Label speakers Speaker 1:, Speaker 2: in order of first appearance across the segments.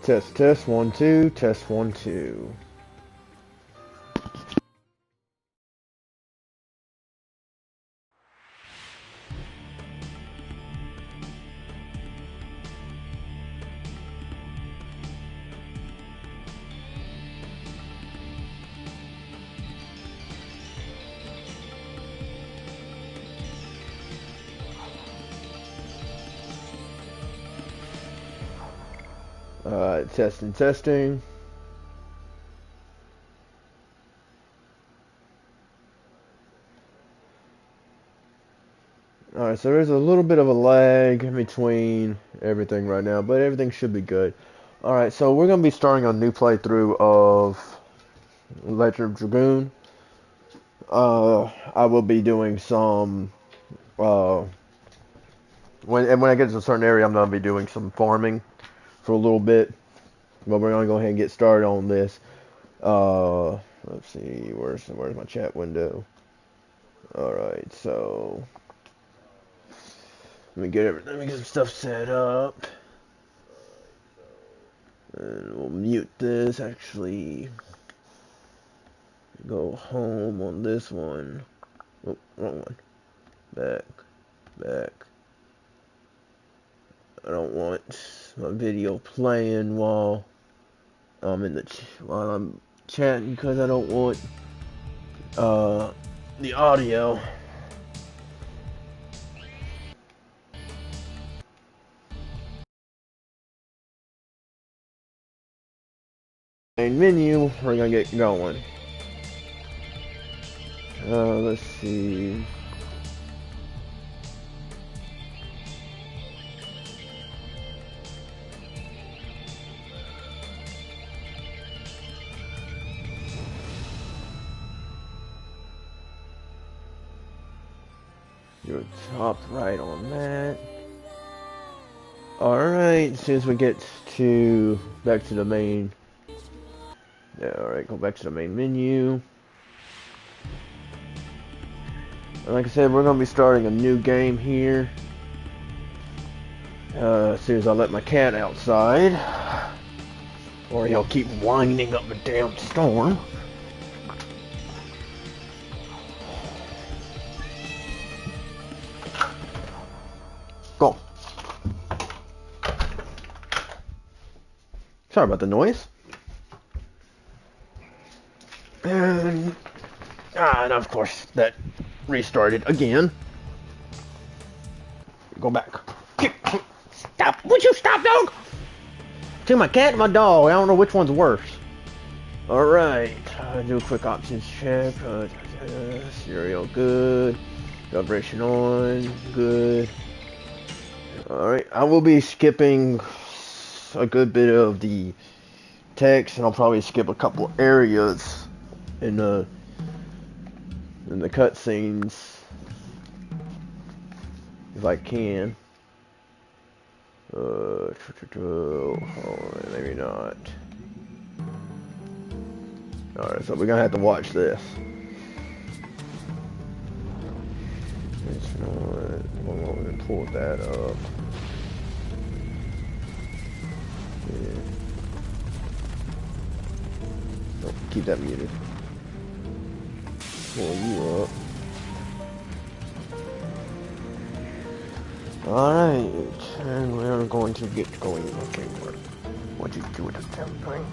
Speaker 1: Test, test, 1, 2, test, 1, 2. Testing, testing. Alright, so there's a little bit of a lag in between everything right now, but everything should be good. Alright, so we're going to be starting a new playthrough of Legend of Dragoon. I will be doing some, when I get to a certain area, I'm going to be doing some farming for a little bit. But we're going to go ahead and get started on this. Let's see, where's my chat window? Alright, so let me get some stuff set up. And we'll mute this, actually. Go home on this one. Oh, wrong one. Back. I don't want my video playing while I'm while I'm chatting, because I don't want the audio. Main menu, we're gonna get going. Let's see. Your top right on that. Alright, as soon as we get back to the main. Yeah, alright, go back to the main menu. And like I said, we're gonna be starting a new game here. As soon as I let my cat outside. Or he'll keep winding up the damn storm. Go. Sorry about the noise. And of course that restarted again. Go back. Stop! Would you stop, dog? To my cat and my dog. I don't know which one's worse. Alright. Do a quick options check. Serial good. Vibration on. Good. Alright. I will be skipping a good bit of the text, and I'll probably skip a couple areas in the cutscenes if I can. Maybe not. Alright, so we're gonna have to watch this. We're gonna pull that up. Yeah. Oh, keep that muted. Pull you up. Alright, and we're going to get going. Okay, what you do with this damn thing?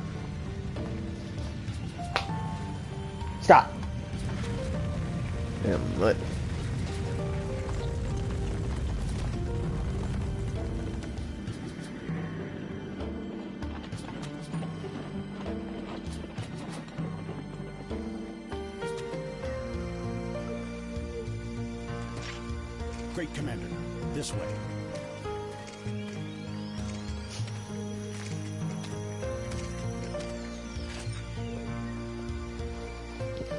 Speaker 1: Stop! Damn nut.
Speaker 2: Great Commander, this way.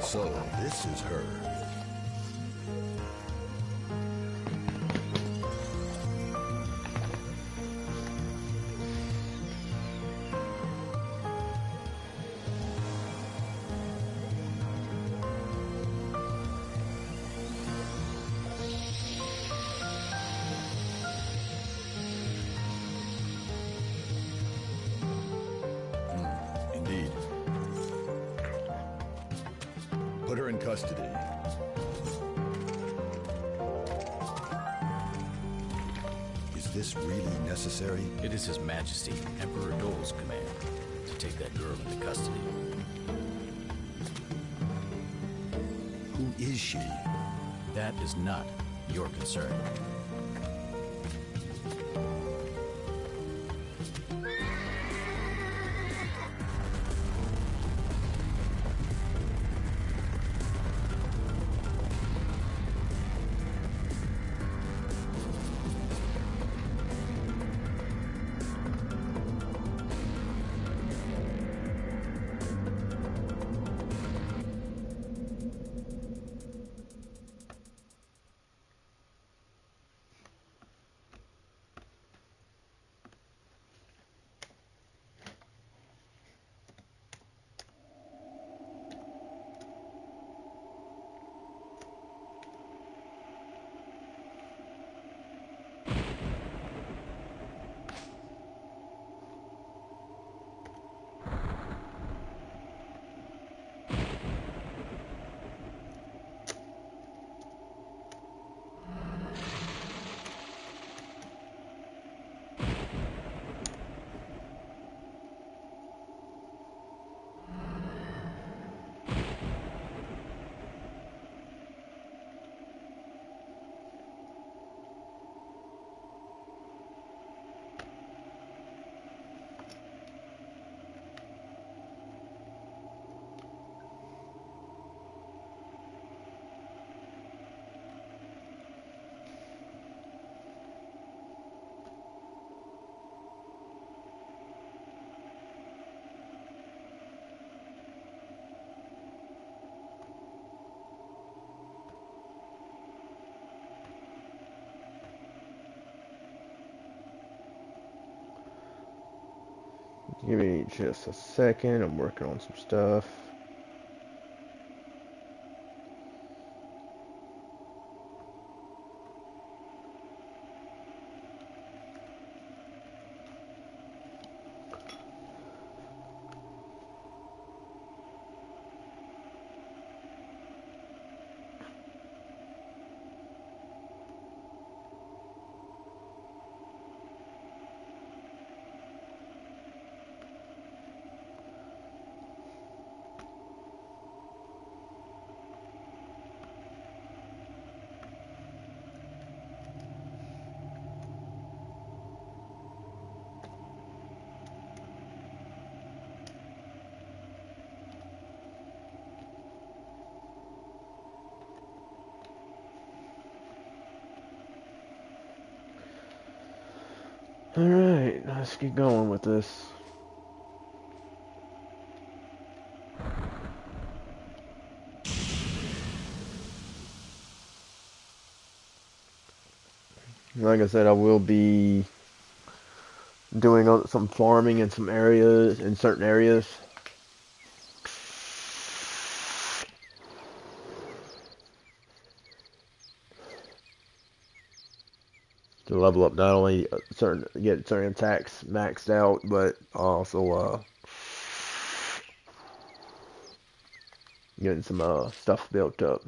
Speaker 2: So, this is her. Put her in custody. Is this really necessary?
Speaker 3: It is His Majesty, Emperor Dole's command to take that girl into custody.
Speaker 2: Who is she?
Speaker 3: That is not your concern.
Speaker 1: Give me just a second. I'm working on some stuff. Alright, let's get going with this. Like I said, I will be doing some farming in some areas, in certain areas. To level up not only get certain attacks maxed out, but also getting some stuff built up.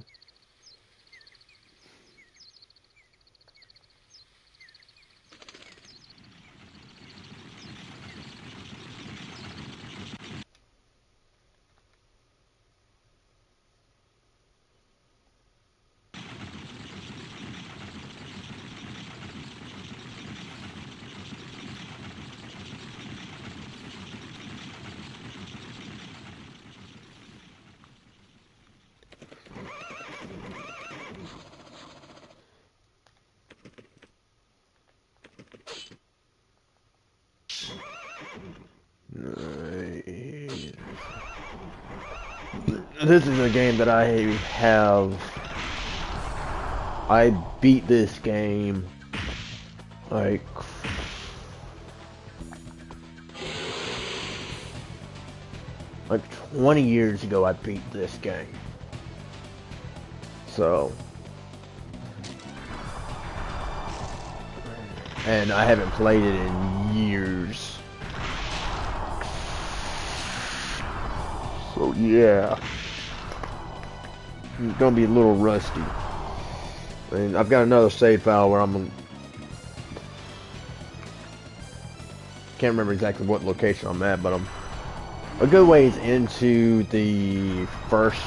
Speaker 1: This is a game that I beat this game like like 20 years ago. I beat this game. So, and I haven't played it in years. So yeah. I'm gonna be a little rusty. And I've got another save file where can't remember exactly what location I'm at, but I'm a good ways into the first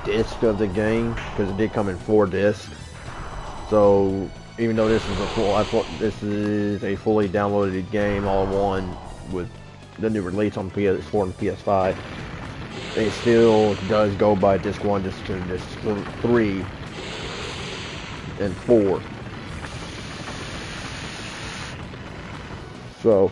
Speaker 1: disc of the game, because it did come in 4 discs. So even though this is a fully downloaded game all in one with the new release on PS4 and PS5, it still does go by disc 1, disc 2, disc 3, and 4. So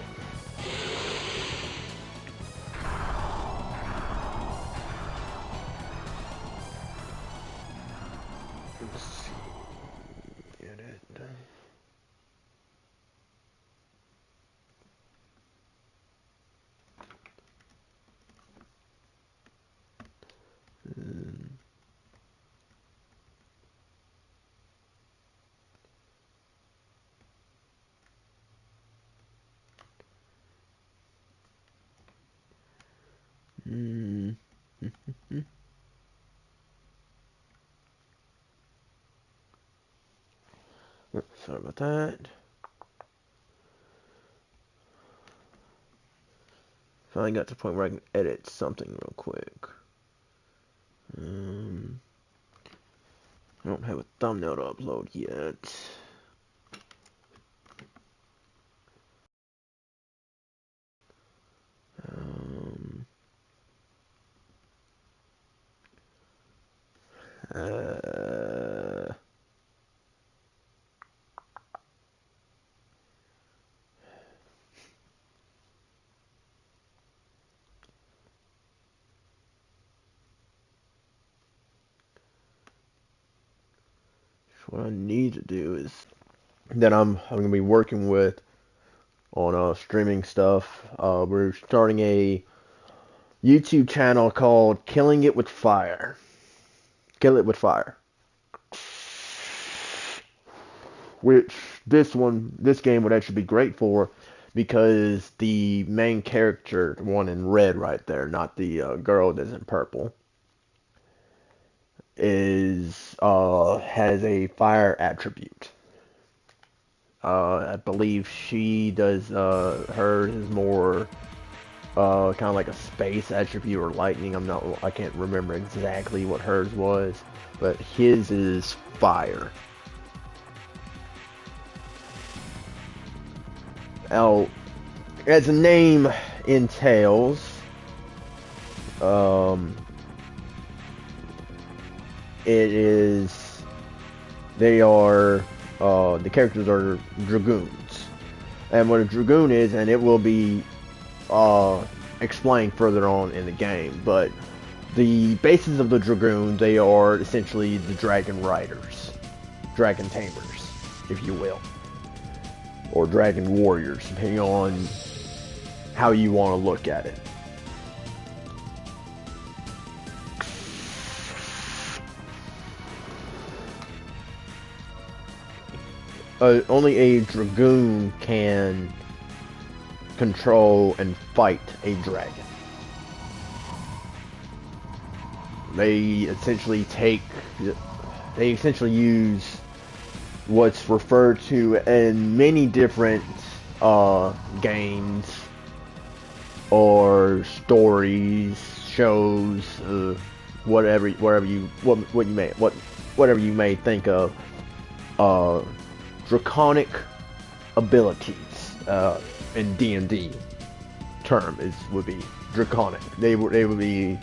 Speaker 1: let's see. Get it done. Sorry about that. Finally got to the point where I can edit something real quick. I don't have a thumbnail to upload yet. Uh, what I need to do is that I'm gonna be working with on streaming stuff. We're starting a YouTube channel called Killing It with Fire. Kill It with Fire. Which this game would actually be great for, because the main character, the one in red right there, not the girl that's in purple, has a fire attribute. I believe she does. Hers is more kind of like a space attribute or lightning. I can't remember exactly what hers was, but his is fire. Now, as the name entails, the characters are Dragoons. And what a Dragoon is, and it will be explained further on in the game, but the basis of the Dragoon, they are essentially the Dragon Riders. Dragon Tamers, if you will. Or Dragon Warriors, depending on how you want to look at it. Only a Dragoon can control and fight a dragon. They essentially use what's referred to in many different games or stories, shows, whatever you may think of, draconic abilities. In D&D term would be draconic. They would be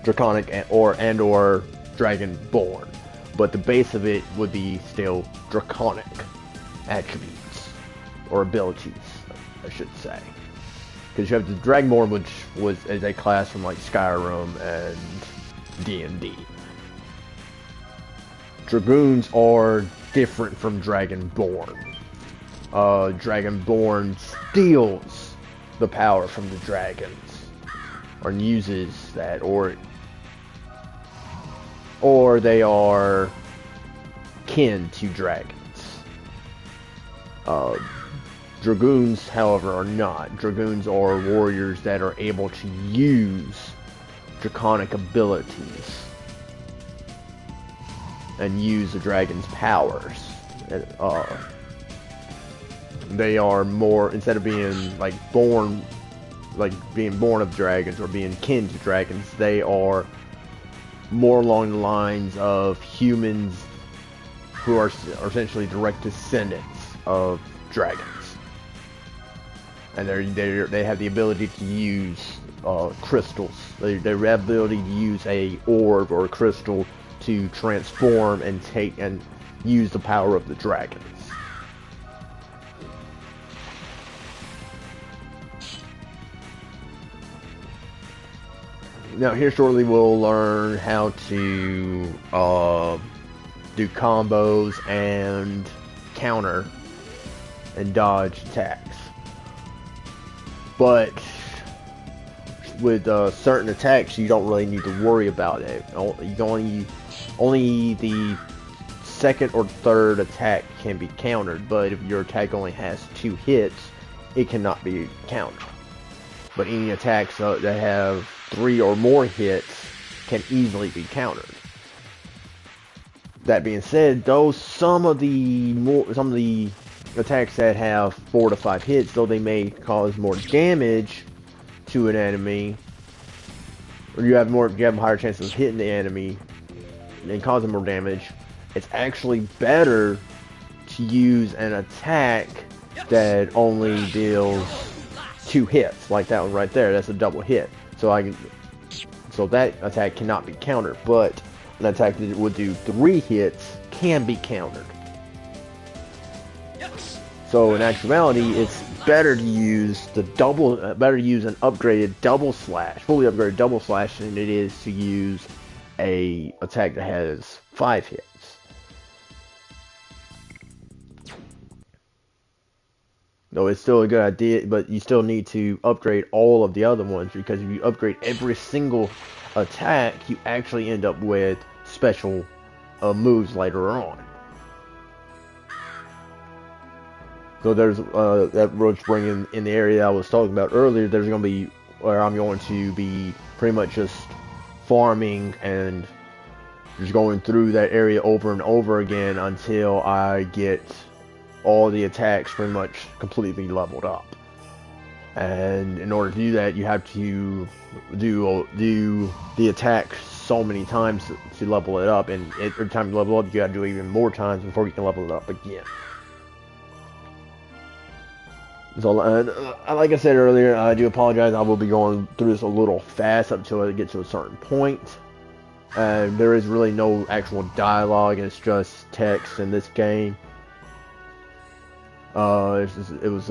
Speaker 1: draconic or dragonborn, but the base of it would be still draconic attributes or abilities, I should say. Because you have the Dragonborn, which is a class from like Skyrim and D&D. Dragoons are different from Dragonborn. Dragonborn steals the power from the dragons, or uses that, or they are kin to dragons. Dragoons, however, are not. Dragoons are warriors that are able to use draconic abilities. and use the dragon's powers. They are more, instead of being like being born of dragons or being kin to dragons, they are more along the lines of humans who are essentially direct descendants of dragons. And they have the ability to use crystals. They have the ability to use a orb or a crystal to transform and use the power of the dragons. Now here shortly we'll learn how to do combos and counter and dodge attacks. But with certain attacks, you don't really need to worry about it. Only the second or third attack can be countered, but if your attack only has 2 hits, it cannot be countered. But any attacks that have 3 or more hits can easily be countered. That being said, though, some of the attacks that have 4 to 5 hits, though they may cause more damage to an enemy, or you have a higher chance of hitting the enemy and causing more damage, it's actually better to use an attack that only deals 2 hits, like that one right there. That's a double hit. So that attack cannot be countered, but an attack that would do 3 hits can be countered. So in actuality, it's better to use an upgraded double slash, fully upgraded double slash, than it is to use a attack that has 5 hits. Though it's still a good idea, but you still need to upgrade all of the other ones, because if you upgrade every single attack, you actually end up with special moves later on. So there's that road spring in the area I was talking about earlier. There's going to be where I'm going to be pretty much just farming and just going through that area over and over again until I get all the attacks pretty much completely leveled up. And in order to do that, you have to do the attack so many times to level it up, and every time you level up, you got to do it even more times before you can level it up again. So, like I said earlier, I do apologize. I will be going through this a little fast up until I get to a certain point. There is really no actual dialogue, and it's just text in this game. It was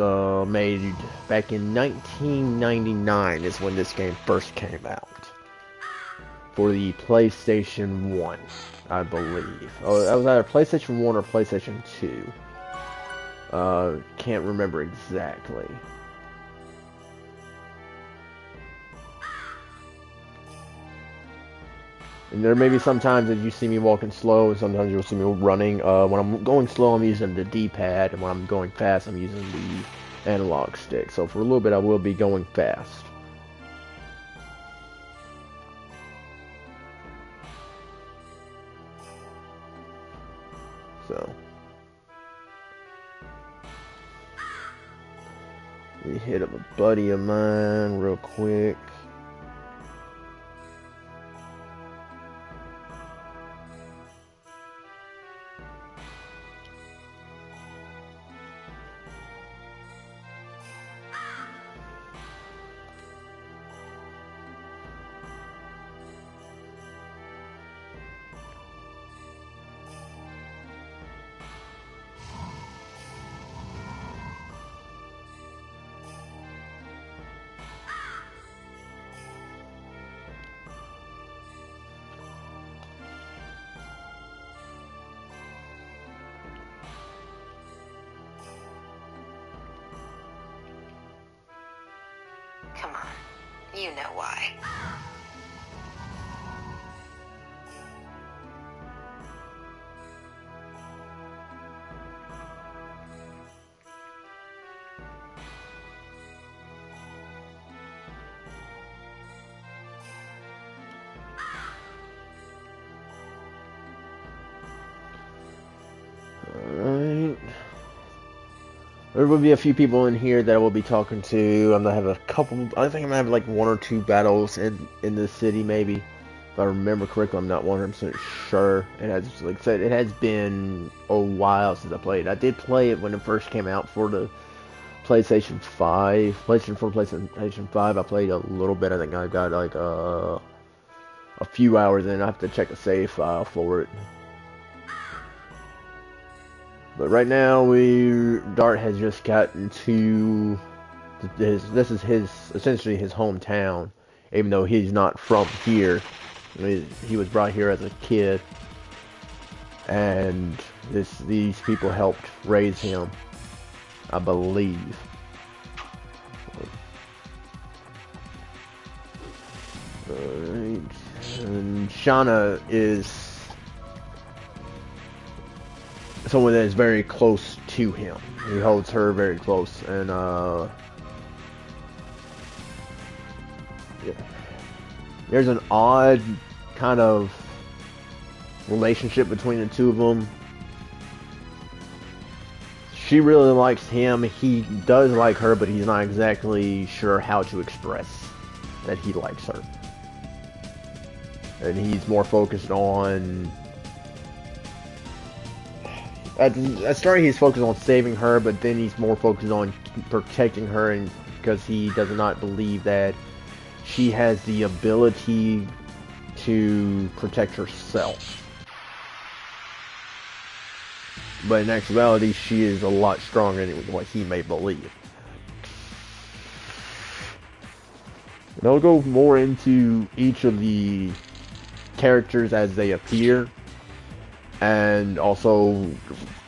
Speaker 1: made back in 1999 is when this game first came out. For the PlayStation 1, I believe. Oh, that was either PlayStation 1 or PlayStation 2. Can't remember exactly. And there may be some times that you see me walking slow, and sometimes you'll see me running. When I'm going slow, I'm using the D-pad, and when I'm going fast, I'm using the analog stick. So for a little bit, I will be going fast. So we hit up a buddy of mine real quick.
Speaker 4: Come on, you know why.
Speaker 1: There will be a few people in here that I will be talking to. I'm gonna have a couple. I think I'm gonna have like 1 or 2 battles in the city, maybe. If I remember correctly, I'm not 100% sure. It has, like I said, it has been a while since I played. I did play it when it first came out for the PlayStation 5. PlayStation 5. I played a little bit. I think I got like a few hours in. I have to check a save file for it. But right now, Dart has just gotten to this is essentially his hometown, even though he's not from here. He was brought here as a kid, and these people helped raise him, I believe. Alright, and Shauna is someone that is very close to him. He holds her very close, and yeah. There's an odd kind of relationship between the two of them. She really likes him. He does like her, but he's not exactly sure how to express that he likes her. And he's more focused on... At the start, he's focused on saving her, but then he's more focused on protecting her, and because he does not believe that she has the ability to protect herself. But in actuality, she is a lot stronger than what he may believe. And I'll go more into each of the characters as they appear, and also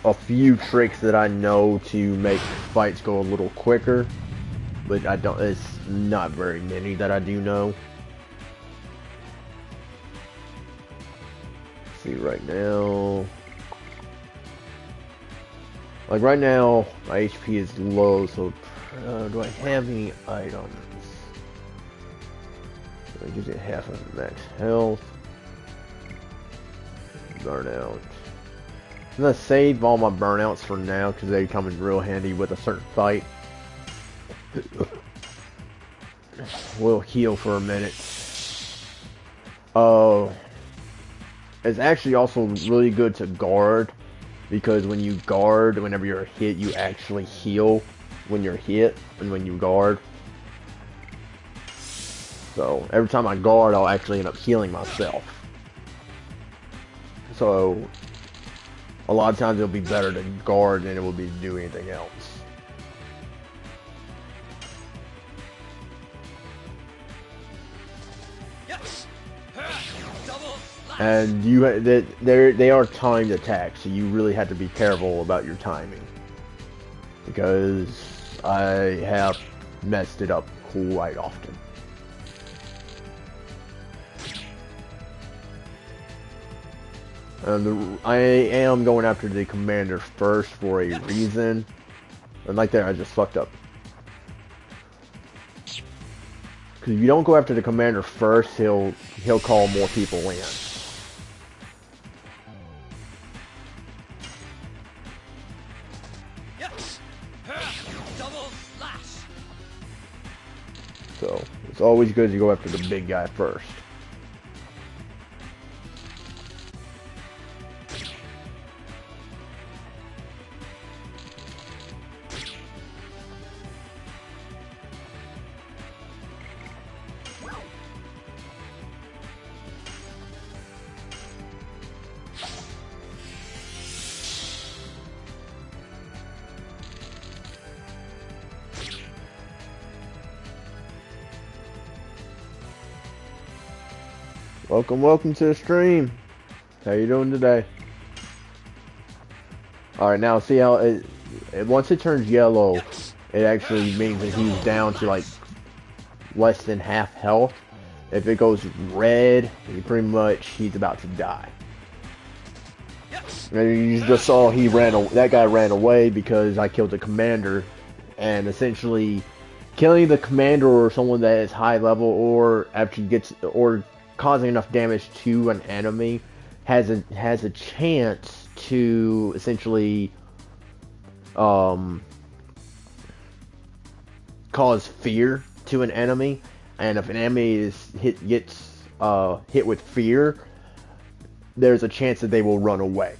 Speaker 1: a few tricks that I know to make fights go a little quicker. But it's not very many that I do know. Let's see, right now, like right now, my HP is low, so do I have any items? I gives it half of max health. Burnout. I'm gonna save all my burnouts for now because they come in real handy with a certain fight. We'll heal for a minute. It's actually also really good to guard, because when you guard, whenever you're hit, you actually heal when you're hit and when you guard. So every time I guard, I'll actually end up healing myself. So a lot of times it'll be better to guard than it will be to do anything else. And they are timed attacks, so you really have to be careful about your timing, because I have messed it up quite often. I am going after the commander first for a reason, and like there I just fucked up. Because if you don't go after the commander first, he'll call more people in. So it's always good to go after the big guy first. Welcome to the stream. How you doing today? Alright, now see how once it turns yellow, it actually means that he's down to like less than half health. If it goes red, he's about to die. And you just saw that guy ran away because I killed the commander, and essentially killing the commander or someone that is high level or causing enough damage to an enemy has a chance to essentially cause fear to an enemy, and if an enemy gets hit with fear, there's a chance that they will run away.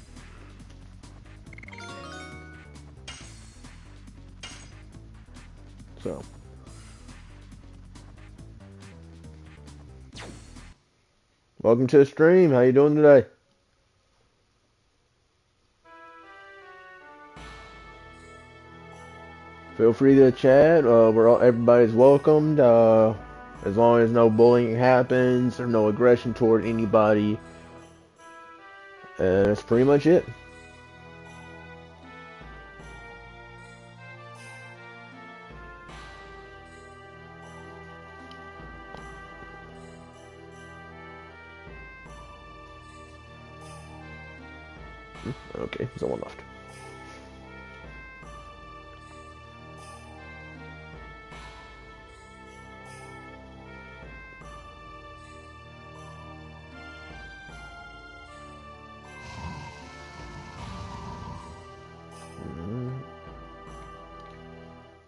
Speaker 1: So. Welcome to the stream. How you doing today? Feel free to chat. Everybody's welcomed. As long as no bullying happens or no aggression toward anybody. That's pretty much it. Okay, there's one left.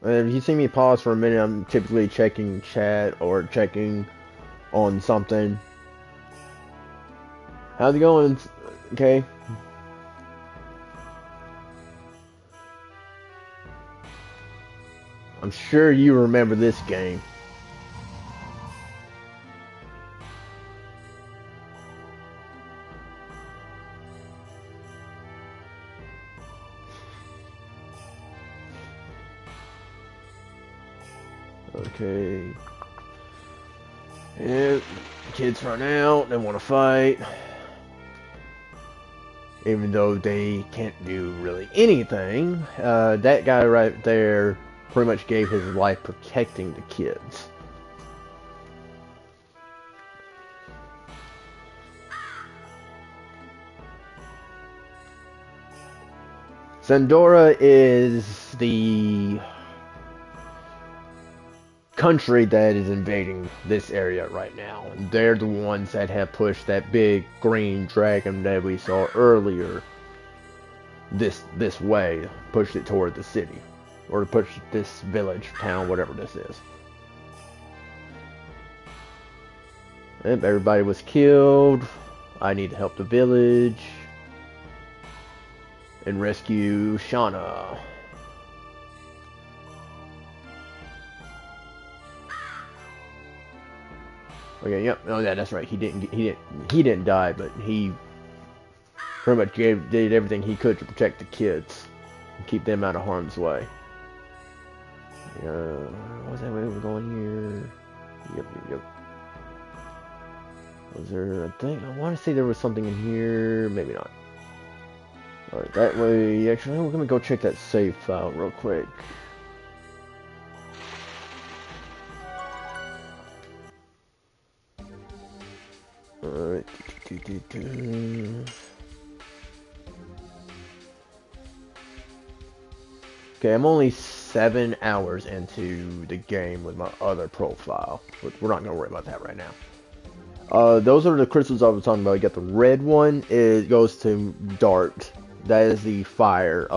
Speaker 1: And if you see me pause for a minute, I'm typically checking chat or checking on something. How's it going? Okay. I'm sure you remember this game. Okay. Yeah, kids run out, they want to fight. Even though they can't do really anything. That guy right there pretty much gave his life protecting the kids. Zandora is the country that is invading this area right now. They're the ones that have pushed that big green dragon that we saw earlier this way, pushed it toward the city, or pushed this village, town, whatever this is. Yep, everybody was killed. I need to help the village and rescue Shauna. Okay, yep. Oh, yeah, that's right. He didn't die, but he pretty much did everything he could to protect the kids and keep them out of harm's way. What's that way we're going here? Yep. Was there a thing? I want to say there was something in here. Maybe not. Alright, that way. Actually, we're gonna go check that save file real quick. Alright. Okay, I'm only 7 hours into the game with my other profile, but we're not gonna worry about that right now. Those are the crystals I was talking about. You got the red one, it goes to Dart. That is the fire.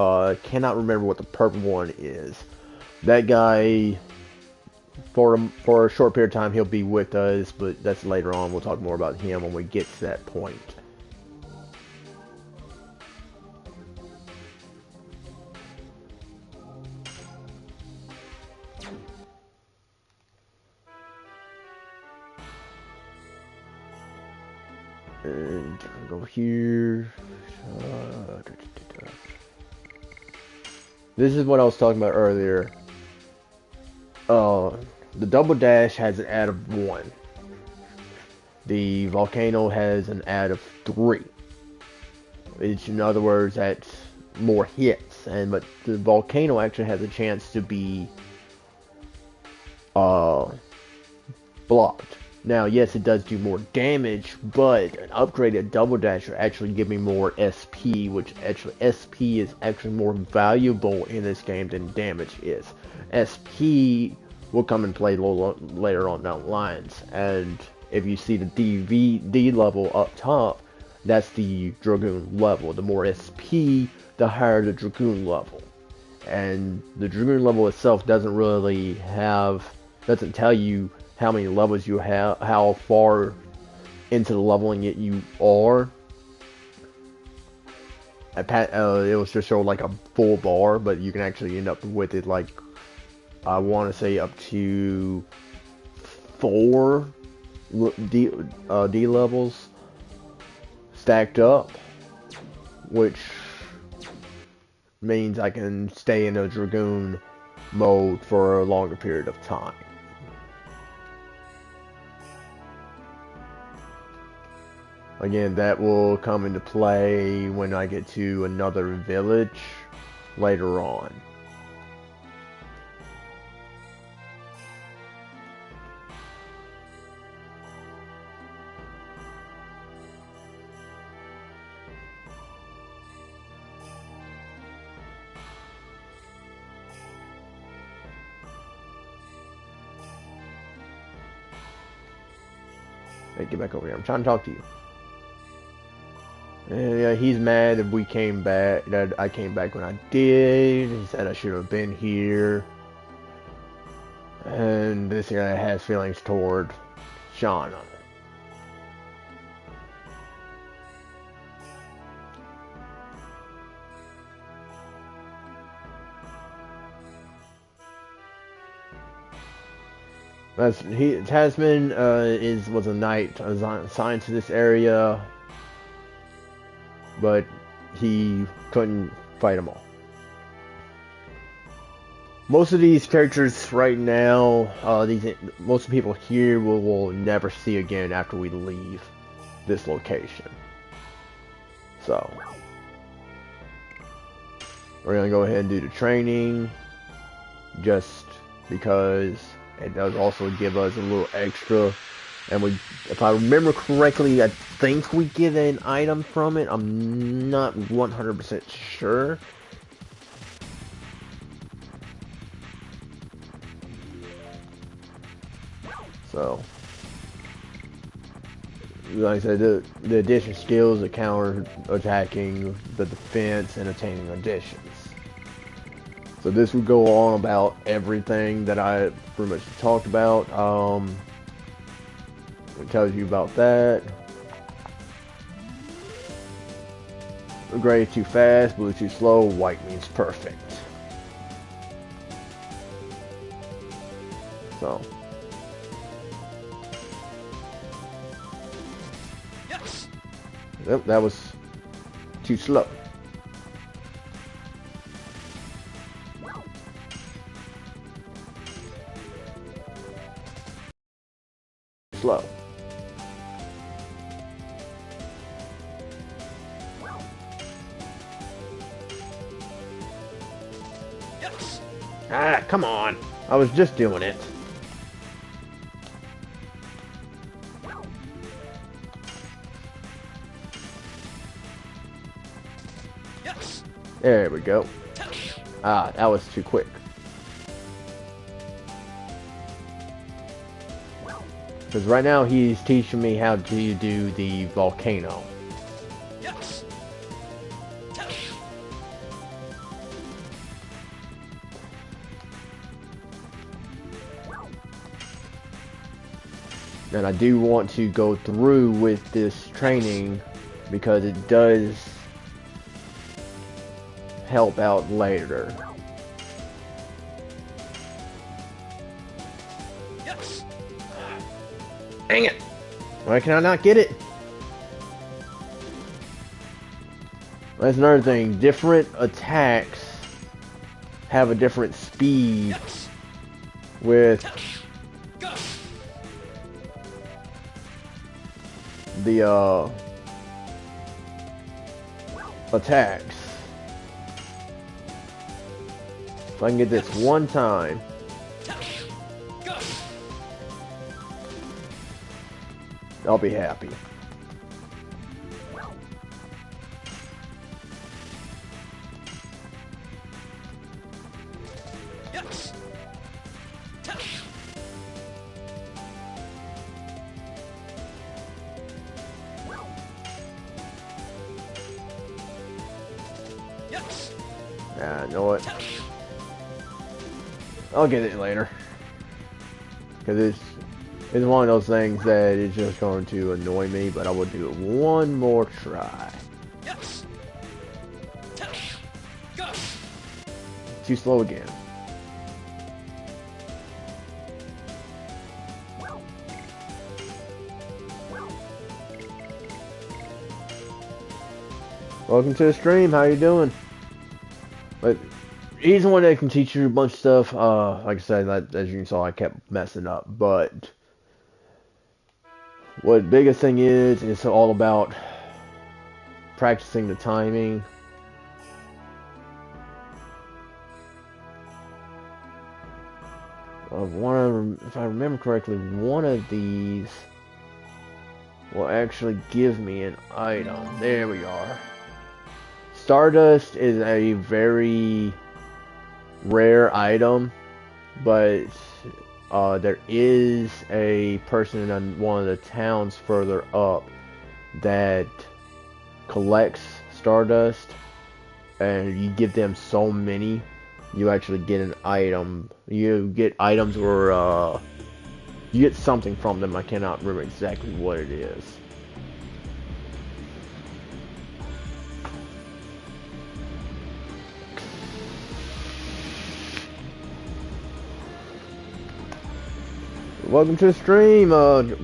Speaker 1: Cannot remember what the purple one is. That guy, for a short period of time, he'll be with us, but that's later on. We'll talk more about him when we get to that point. And go here. This is what I was talking about earlier. The double dash has an add of 1. The volcano has an add of 3. Which, in other words, that's more hits. But the volcano actually has a chance to be blocked. Now, yes, it does do more damage, but an upgraded double dash will actually give me more SP, which actually SP is actually more valuable in this game than damage is. SP will come and play later on down the lines, and if you see the DVD level up top, that's the Dragoon level. The more SP, the higher the Dragoon level. and the Dragoon level itself doesn't really doesn't tell you how many levels you have, how far into the leveling you are. It was just show like a full bar, but you can actually end up with it like, I want to say up to 4 D levels stacked up, which means I can stay in a Dragoon mode for a longer period of time. Again, that will come into play when I get to another village later on. Hey, get back over here. I'm trying to talk to you. And yeah, he's mad that we came back, that I came back when I did. He said I should have been here. And this guy has feelings toward Shauna. Tasman was a knight assigned to this area, but he couldn't fight them all. Most of these characters right now, most of the people here will never see again after we leave this location. So we're gonna go ahead and do the training, just because it does also give us a little extra. And if I remember correctly, I think we get an item from it. I'm not 100% sure. So, like I said, the addition skills, the counter attacking, the defense, and attaining additions. So this would go on about everything that I pretty much talked about. It tells you about that. Gray too fast, blue too slow, white means perfect. So.
Speaker 3: Yes.
Speaker 1: Yep, that was too slow. Slow.
Speaker 3: Yes.
Speaker 1: Ah, come on. I was just doing it.
Speaker 3: Yes.
Speaker 1: There we go. Ah, that was too quick. Because right now he's teaching me how to do the volcano.
Speaker 3: Yes.
Speaker 1: And I do want to go through with this training because it does help out later.
Speaker 3: Yes.
Speaker 1: Dang it! Why can I not get it? That's another thing. Different attacks have a different speed with the attacks. If I can get this one time. I'll be happy.
Speaker 3: Yes. Yes.
Speaker 1: Yeah, I know it. I'll get it later. Because it's one of those things that is just going to annoy me, but I will do it one more try. Too slow again. Welcome to the stream, how you doing? But he's the one that can teach you a bunch of stuff. Like I said, as you saw, I kept messing up. But what the biggest thing is, it's all about practicing the timing. If I remember correctly, one of these will actually give me an item. There we are. Stardust is a very rare item, but there is a person in one of the towns further up that collects Stardust, and you give them so many, you actually get an item. You get items or you get something from them. I cannot remember exactly what it is. Welcome to the stream.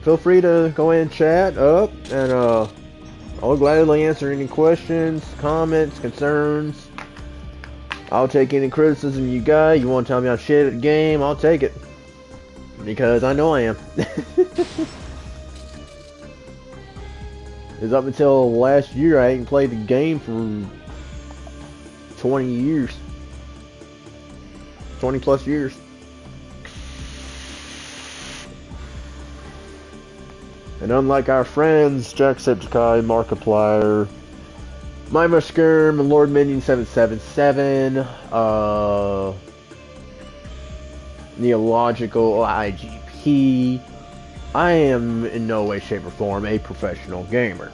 Speaker 1: Feel free to go in and chat up, and I'll gladly answer any questions, comments, concerns. I'll take any criticism you got. You want to tell me I'm shit at the game, I'll take it. Because I know I am. It's up until last year I hadn't played the game for 20 years. 20 plus years. And unlike our friends, Jacksepticeye, Markiplier, Mimoskerm, and Lord Minion 777, Neological, IGP, I am in no way, shape, or form a professional gamer.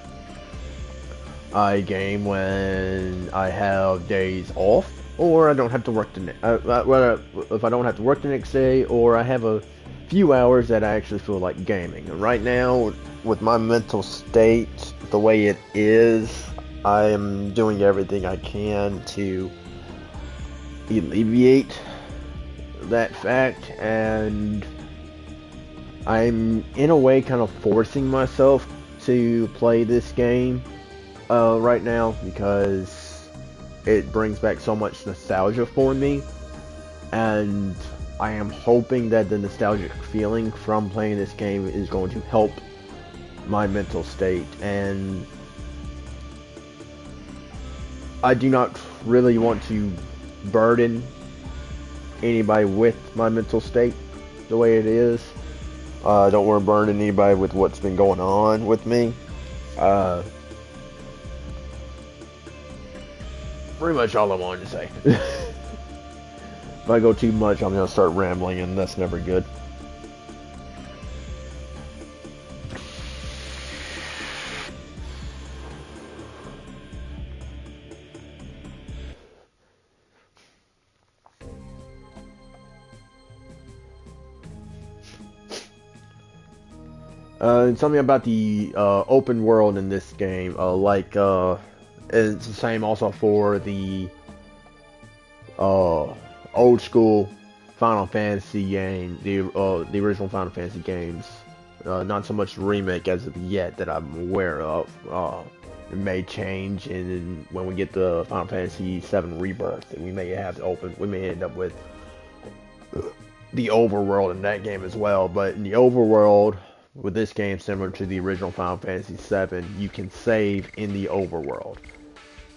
Speaker 1: I game when I have days off, or I don't have to work the if I don't have to work the next day, or I have a few hours that I actually feel like gaming. And right now, with my mental state the way it is, I am doing everything I can to alleviate that fact, and I'm in a way kind of forcing myself to play this game right now because it brings back so much nostalgia for me, and I am hoping that the nostalgic feeling from playing this game is going to help my mental state. And I do not really want to burden anybody with my mental state the way it is. I don't want to burden anybody with what's been going on with me. Pretty much all I wanted to say. If I go too much, I'm going to start rambling, and that's never good. And something about the open world in this game, it's the same also for the old school Final Fantasy game, the original Final Fantasy games. Not so much the remake as of yet that I'm aware of. It may change, and when we get the Final Fantasy VII Rebirth, we may have to we may end up with the overworld in that game as well. But in the overworld, with this game, similar to the original Final Fantasy VII, you can save in the overworld.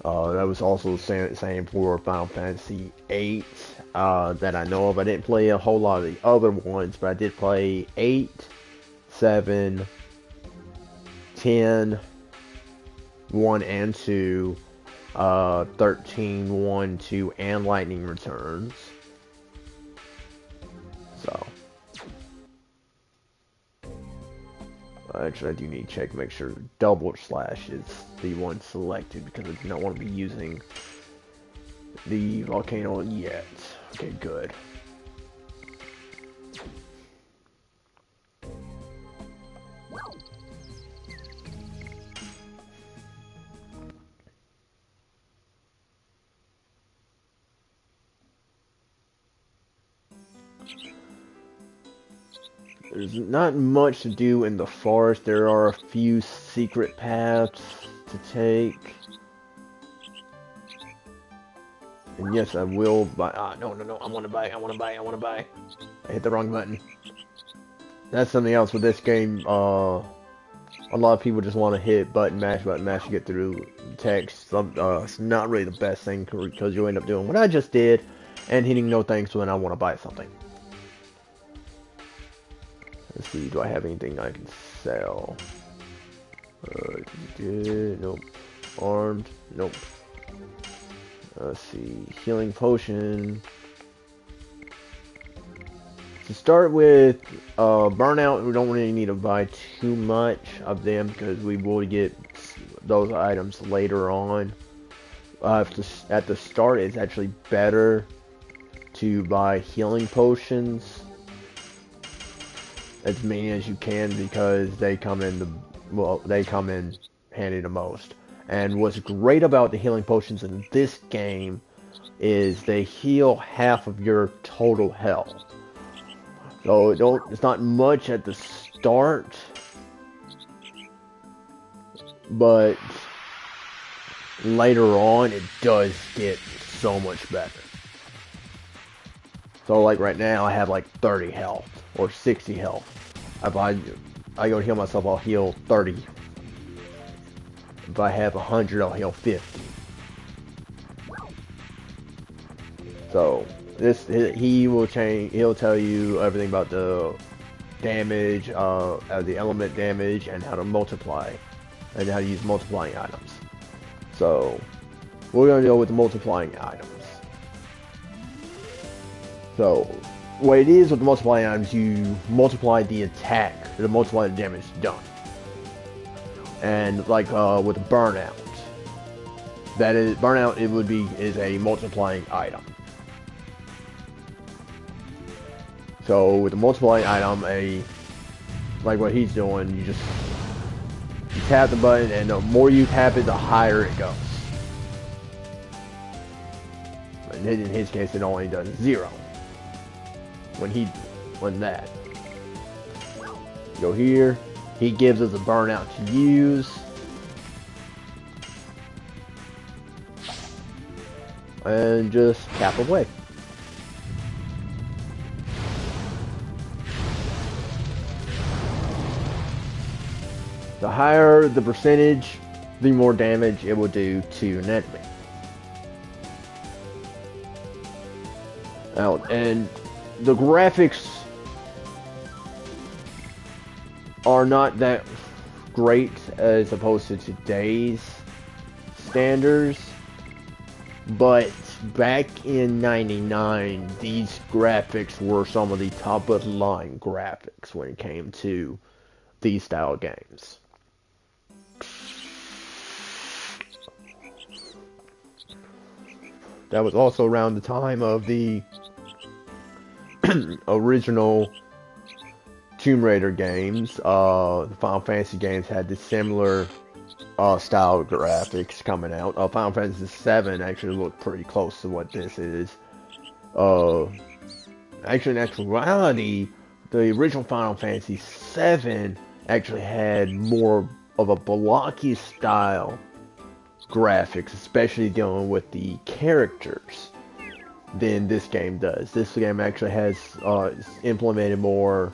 Speaker 1: That was also the same for Final Fantasy VIII that I know of. I didn't play a whole lot of the other ones, but I did play 8, 7, 10, 1 and 2, 13, 1, 2, and Lightning Returns. So, actually, I do need to check, make sure / is the one selected, because I do not want to be using the volcano yet. Okay, good. There's not much to do in the forest. There are a few secret paths to take. And yes, I will buy. No. I want to buy. I hit the wrong button. That's something else with this game. A lot of people just want to hit button mash to get through text. It's not really the best thing because you'll end up doing what I just did and hitting no thanks when I want to buy something. Let's see, do I have anything I can sell? Nope. Armed? Nope. Let's see, healing potion. To start with, burnout, we don't really need to buy too much of them because we will get those items later on. At the start, it's actually better to buy healing potions as many as you can because they come in handy the most. And what's great about the healing potions in this game is they heal half of your total health. So it's not much at the start, but later on it does get so much better. So like right now I have like 30 health or 60 health. If I go to heal myself, I'll heal 30. If I have 100, I'll heal 50. So he will change. He'll tell you everything about the damage, the element damage, and how to multiply, and how to use multiplying items. So we're gonna go with the multiplying items. So what it is with the multiplying items, you multiply the attack to multiply the damage done. And like with the burnout, is a multiplying item. So with the multiplying item, like what he's doing, you tap the button, and the more you tap it, the higher it goes. And in his case, it only does 0. When that. Go here. He gives us a burnout to use. And just tap away. The higher the percentage, the more damage it will do to an enemy. Now, and the graphics are not that great as opposed to today's standards, but back in '99, these graphics were some of the top of the line graphics when it came to these style games. That was also around the time of the original Tomb Raider games. The Final Fantasy games had the similar style graphics coming out. Final Fantasy VII actually looked pretty close to what this is. Actually, in actuality, the original Final Fantasy VII actually had more of a blocky style graphics, especially dealing with the characters, than this game does. This game actually has implemented more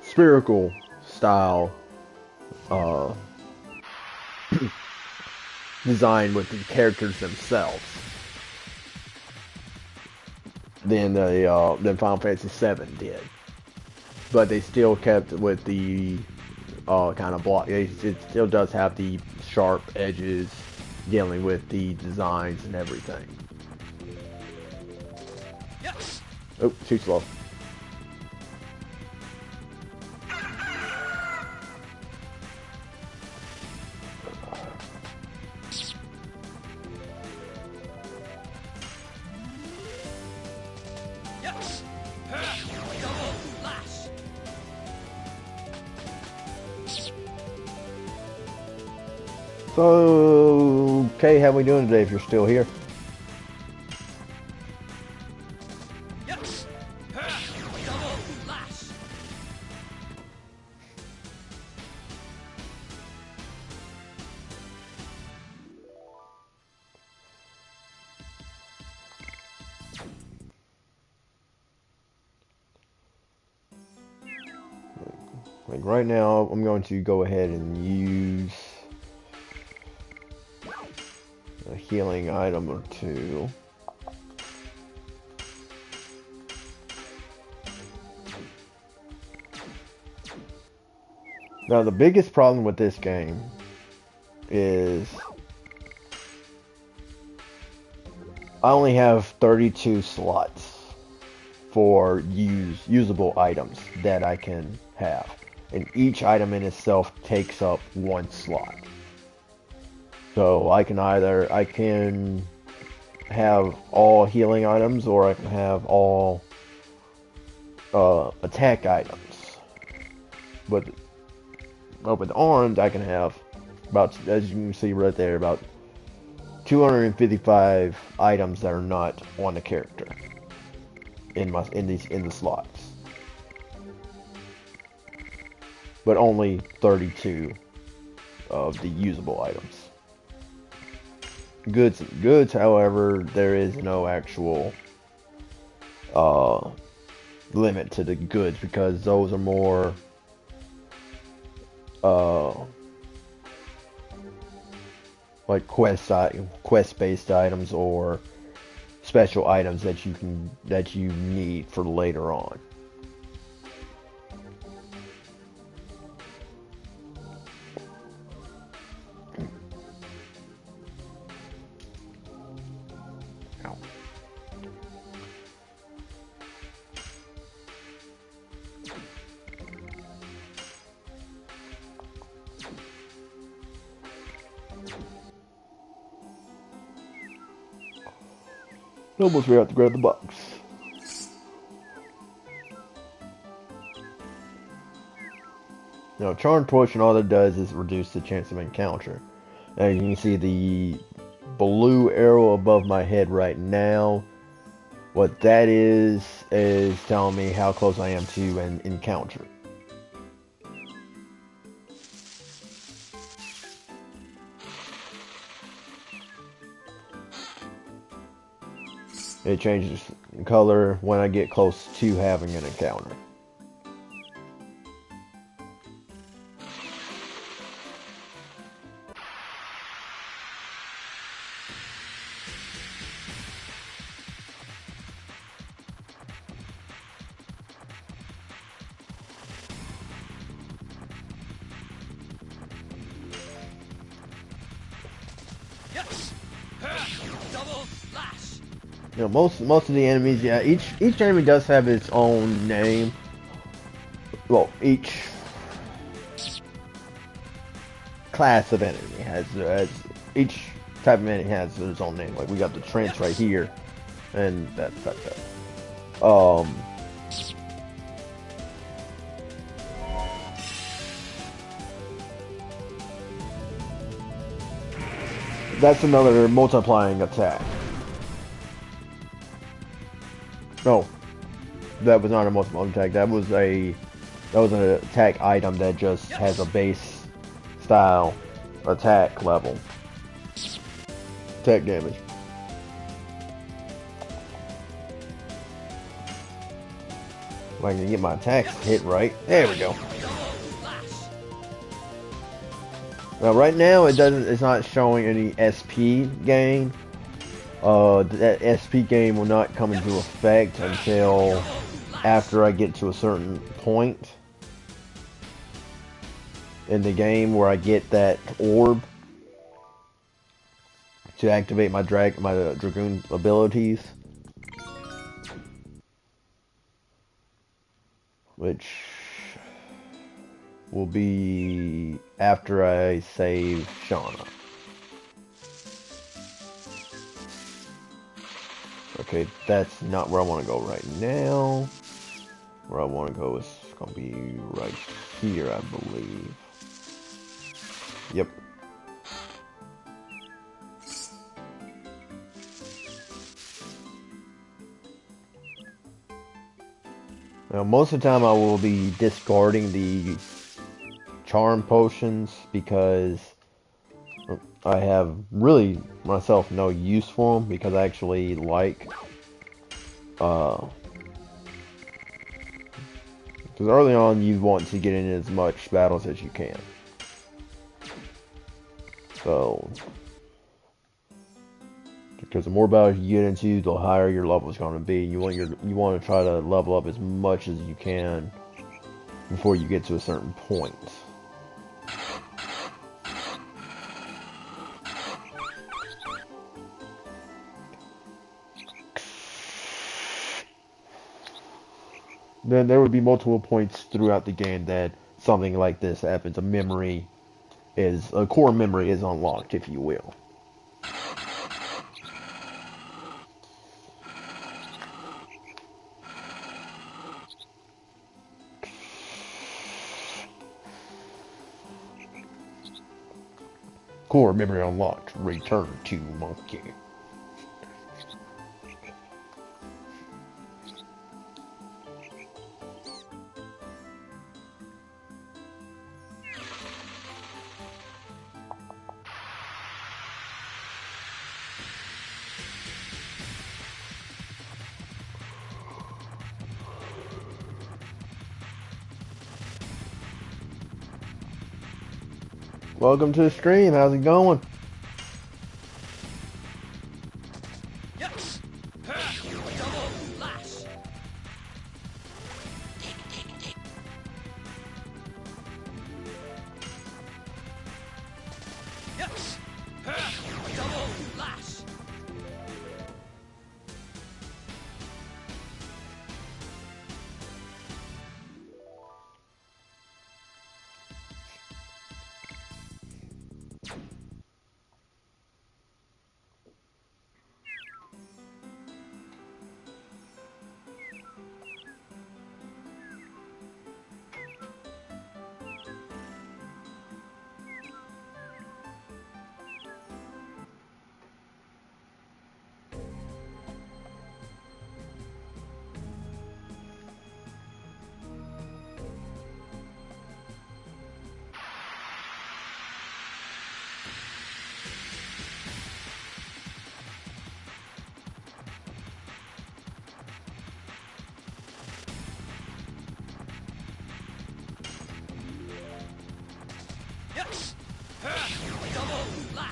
Speaker 1: spherical style design with the characters themselves than Final Fantasy VII did. But they still kept with the kind of block. It still does have the sharp edges dealing with the designs and everything.
Speaker 3: Yes.
Speaker 1: Oh, too slow.
Speaker 3: Yes. Double flash.
Speaker 1: So, okay, how we doing today if you're still here?
Speaker 3: Yes. Double flash.
Speaker 1: Like right now, I'm going to go ahead and use a healing item or two. Now, the biggest problem with this game is I only have 32 slots for usable items that I can have. And each item in itself takes up one slot. So I can have all healing items, or I can have all attack items. But with arms, I can have about, as you can see right there, about 255 items that are not on the character in the slots, but only 32 of the usable items. Goods, however, there is no actual limit to the goods, because those are more like quest-based items or special items that you need for later on. Ow. Almost forgot to grab the box. Now, Charm Potion, all it does is reduce the chance of encounter. Now, you can see the blue arrow above my head right now. What that is telling me how close I am to an encounter. It changes color when I get close to having an encounter. You know, most of the enemies, yeah, each enemy does have its own name. Well, each class of enemy has each type of enemy has its own name. Like we got the trench right here, and that's that. That's another multiplying attack. No, that was not a multiple attack. That was an attack item that just has a base style attack level. Attack damage. If I can get my attacks hit right. There we go. Now right now it's not showing any SP gain. That SP gain will not come into effect until after I get to a certain point in the game where I get that orb to activate my Dragoon abilities, which will be after I save Shauna. Okay, that's not where I want to go right now. Where I want to go is going to be right here, I believe. Yep. Now, most of the time I will be discarding the charm potions because I have really myself no use for them, because I actually like Because early on, you want to get in as much battles as you can. So, because the more battles you get into, the higher your level is going to be. You want to try to level up as much as you can before you get to a certain point. Then there would be multiple points throughout the game that something like this happens. A core memory is unlocked, if you will. Core memory unlocked. Return to monkey. Welcome to the stream. How's it going?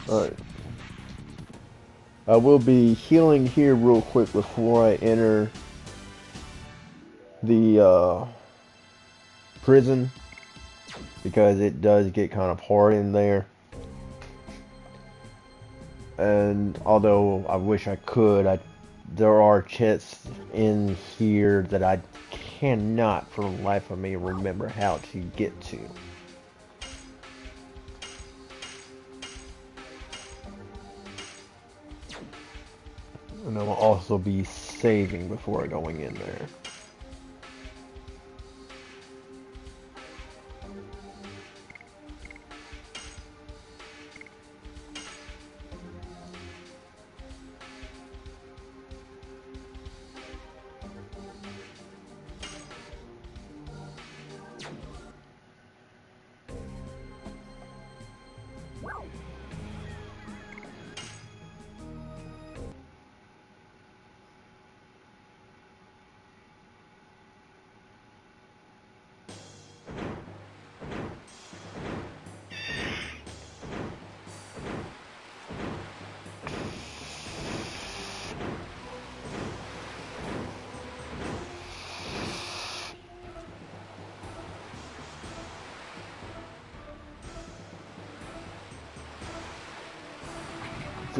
Speaker 1: Alright. I will be healing here real quick before I enter the prison, because it does get kind of hard in there. And although I wish I could, there are chests in here that I cannot for the life of me remember how to get to. And I will also be saving before going in there.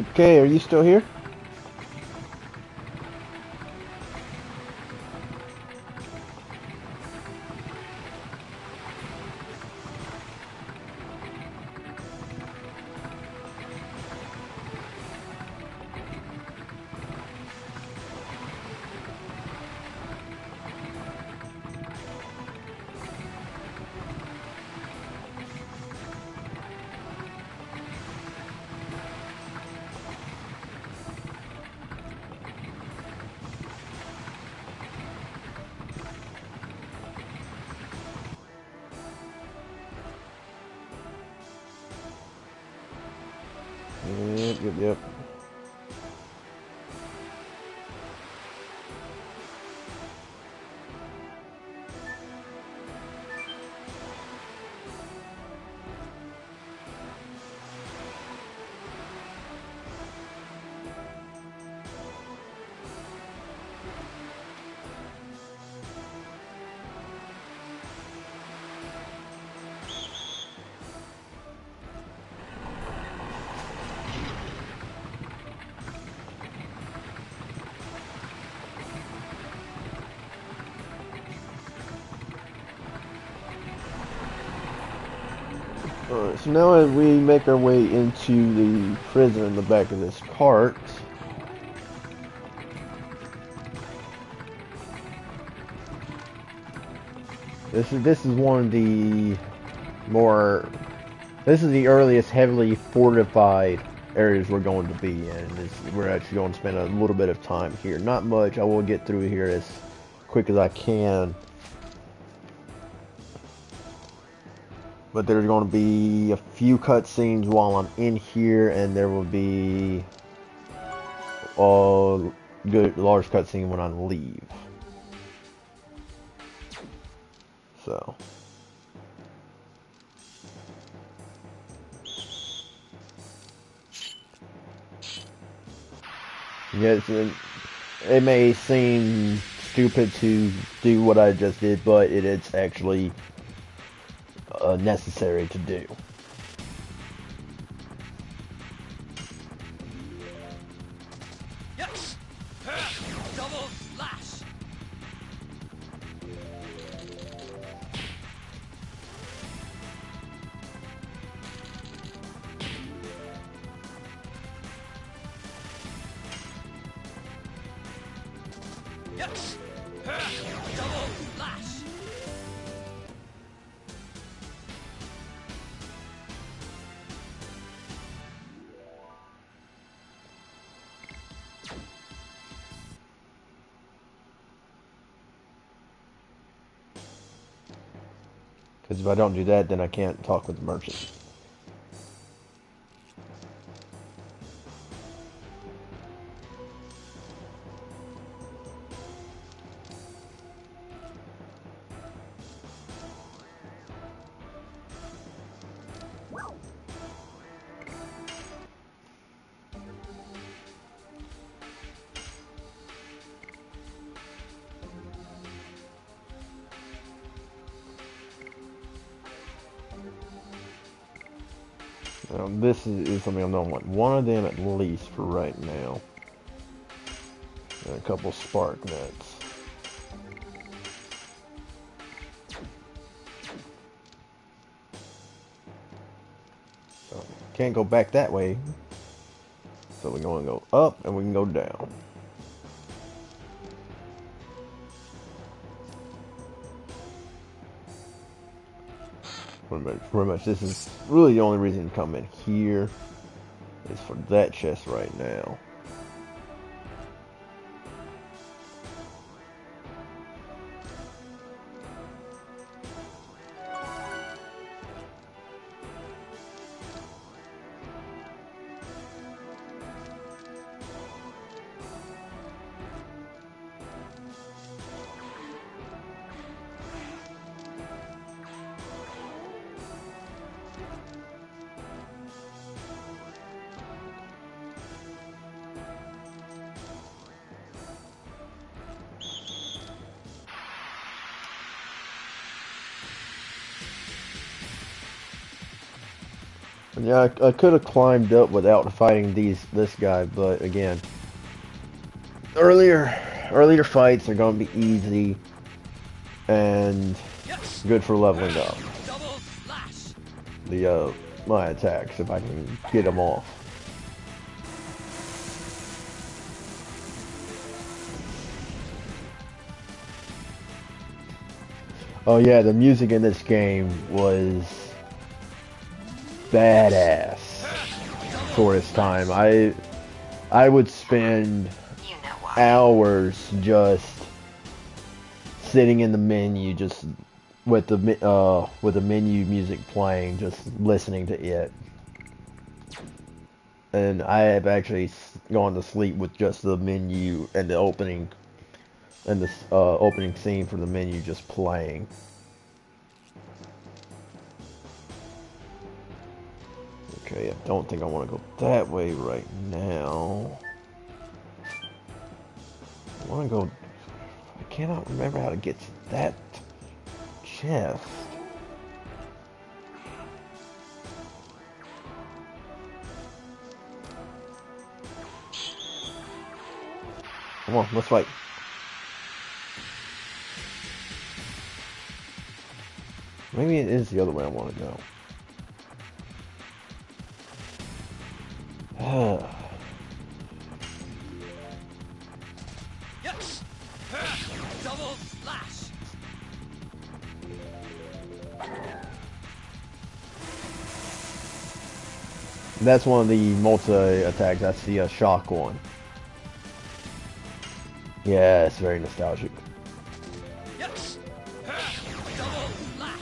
Speaker 1: Okay, are you still here? Yep. Alright, so now as we make our way into the prison in the back of this cart, this is one of the more, this is the earliest heavily fortified areas we're going to be in. We're actually going to spend a little bit of time here. Not much. I will get through here as quick as I can. But there's going to be a few cutscenes while I'm in here, and there will be a good large cutscene when I leave. So. Yes, it may seem stupid to do what I just did, but it's actually necessary to do.
Speaker 5: Yes. Double slash. Yes. Double slash.
Speaker 1: Because if I don't do that, then I can't talk with the merchant. This is something I don't want. One of them at least for right now. And a couple spark nets. So, can't go back that way. So we're going to go up and we can go down. Pretty much, this is really the only reason to come in here is for that chest right now. Yeah, I could have climbed up without fighting this guy, but again, earlier fights are going to be easy and good for leveling up the my attacks if I can get them off. Oh yeah, the music in this game was badass for its time. I would spend hours just sitting in the menu, just with the menu music playing, just listening to it. And I have actually gone to sleep with just the menu and the opening scene for the menu just playing. Okay, I don't think I want to go that way right now. I want to go... I cannot remember how to get to that chest. Come on, let's fight. Maybe it is the other way I want to go.
Speaker 5: Yes. Double slash.
Speaker 1: That's one of the multi-attacks. That's the shock one. Yeah, it's very nostalgic.
Speaker 5: Yes. Double slash.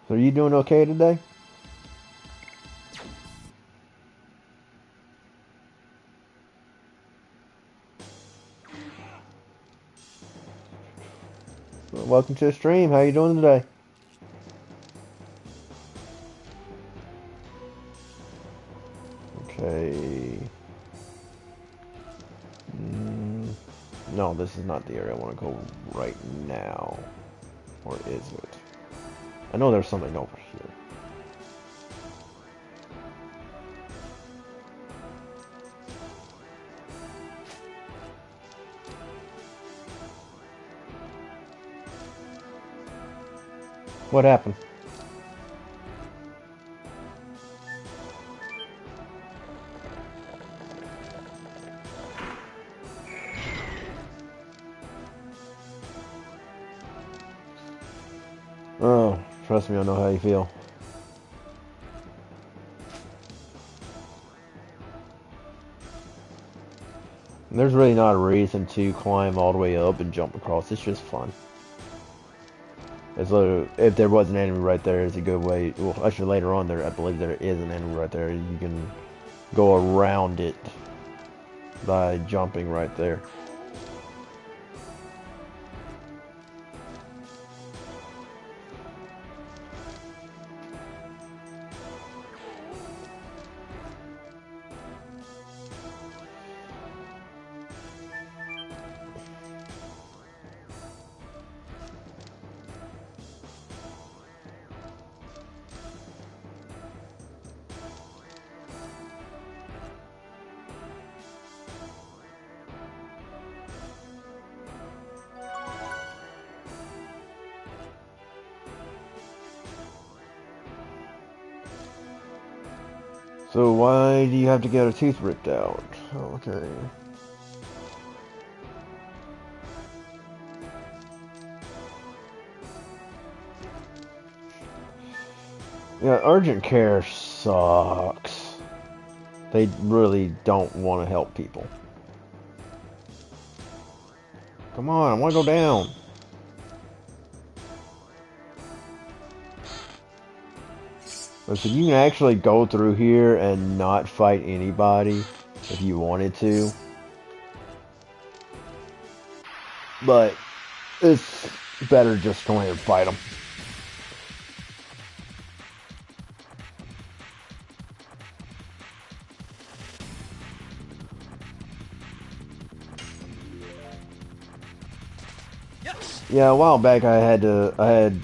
Speaker 1: So are you doing okay today? Well, welcome to the stream. How you doing today? Okay. No, this is not the area I want to go right now. Or is it? I know there's something over here. What happened? Oh, trust me, I know how you feel. There's really not a reason to climb all the way up and jump across. It's just fun. As though if there was an enemy right there, it's a good way. Well, actually later on there, I believe there is an enemy right there. You can go around it by jumping right there. So why do you have to get a tooth ripped out? Okay. Yeah, urgent care sucks. They really don't want to help people. Come on, I want to go down. So you can actually go through here and not fight anybody if you wanted to. But it's better just go ahead and fight them. Yeah, a while back I had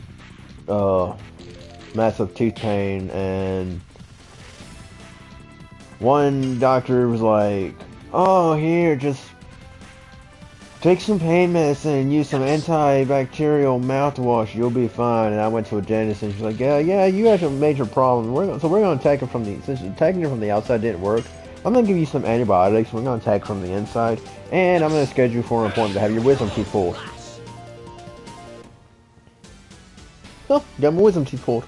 Speaker 1: massive tooth pain, and one doctor was like, "Oh, here, just take some pain medicine and use some antibacterial mouthwash. You'll be fine." And I went to a dentist, and she's like, "Yeah, you have a major problem. So we're gonna take it from the since taking it from the outside didn't work. I'm gonna give you some antibiotics. We're gonna take it from the inside, and I'm gonna schedule you for an appointment to have your wisdom teeth pulled." So, got my wisdom teeth pulled.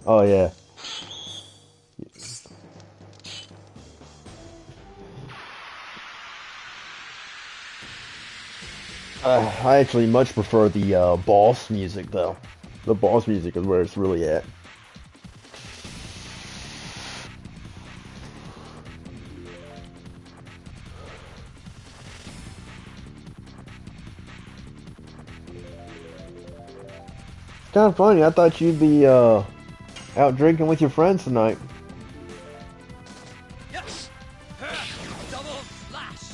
Speaker 1: Oh yeah. I actually much prefer the boss music though. The boss music is where it's really at. It's kind of funny. I thought you'd be out drinking with your friends tonight.
Speaker 5: Yes. Double slash.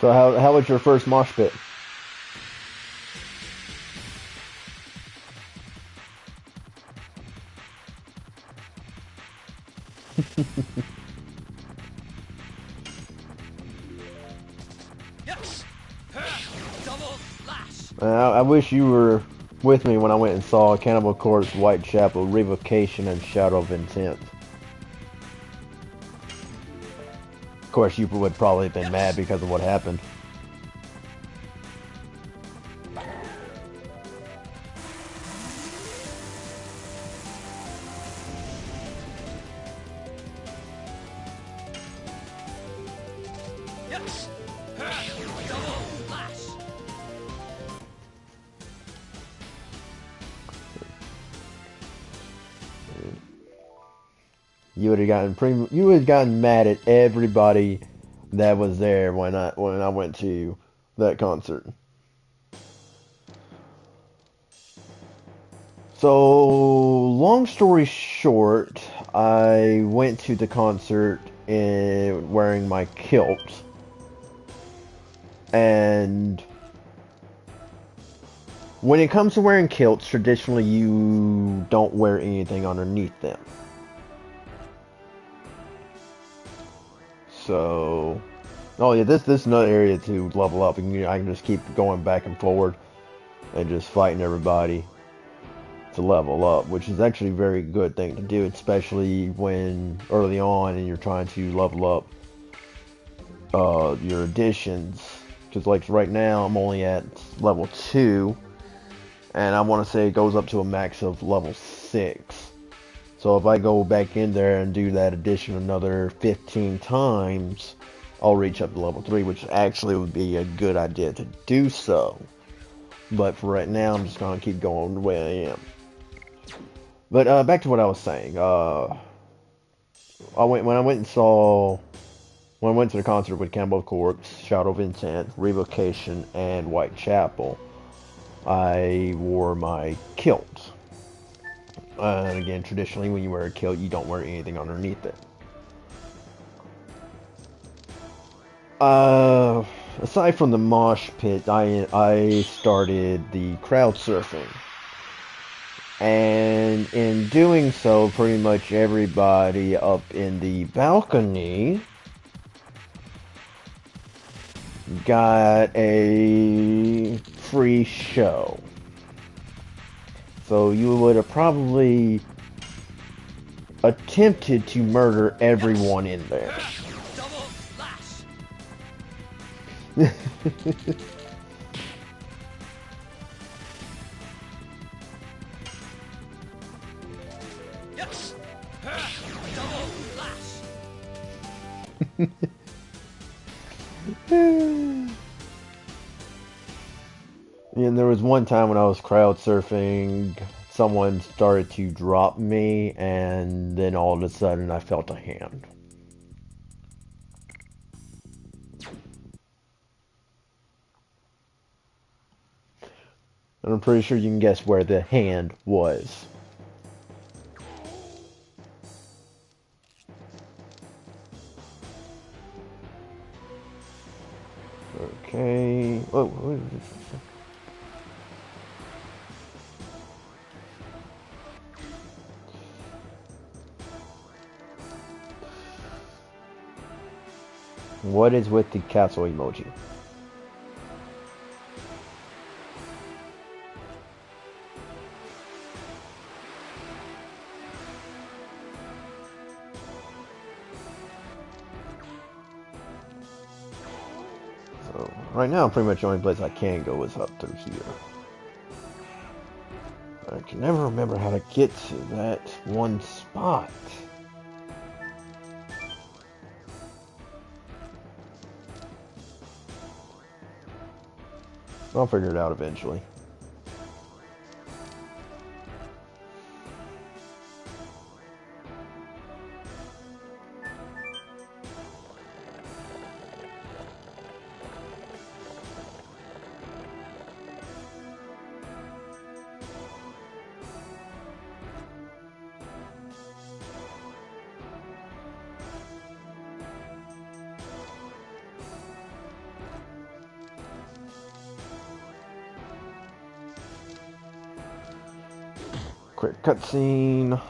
Speaker 1: So how was your first mosh pit?
Speaker 5: Yes. Double lash.
Speaker 1: I wish you were with me when I went and saw Cannibal Corpse, Whitechapel, Revocation, and Shadow of Intent. Of course, you would probably have been mad because of what happened.
Speaker 5: Yes. Double lash.
Speaker 1: You would have gotten mad at everybody that was there when I went to that concert. So, long story short, I went to the concert wearing my kilt, and when it comes to wearing kilts, traditionally you don't wear anything underneath them. So, oh yeah, this is another area to level up, and I can just keep going back and forward and just fighting everybody to level up, which is actually a very good thing to do, especially when early on and you're trying to level up your additions. Because like right now, I'm only at level 2, and I want to say it goes up to a max of level 6. So if I go back in there and do that addition another 15 times, I'll reach up to level 3, which actually would be a good idea to do so. But for right now, I'm just going to keep going the way I am. But back to what I was saying. When I went to the concert with Cannibal Corpse, Shadow of Intent, Revocation, and Whitechapel, I wore my kilt. And again, traditionally, when you wear a kilt, you don't wear anything underneath it. Aside from the mosh pit, I started the crowd surfing. And in doing so, pretty much everybody up in the balcony got a free show. So you would have probably attempted to murder everyone in there.
Speaker 5: Double lash. Yes. Double lash.
Speaker 1: And there was one time when I was crowd surfing, someone started to drop me, and then all of a sudden I felt a hand. And I'm pretty sure you can guess where the hand was. Okay. Oh, what is this? What is with the castle emoji? So, right now, pretty much the only place I can go is up through here. I can never remember how to get to that one spot. I'll figure it out eventually. Quick cutscene.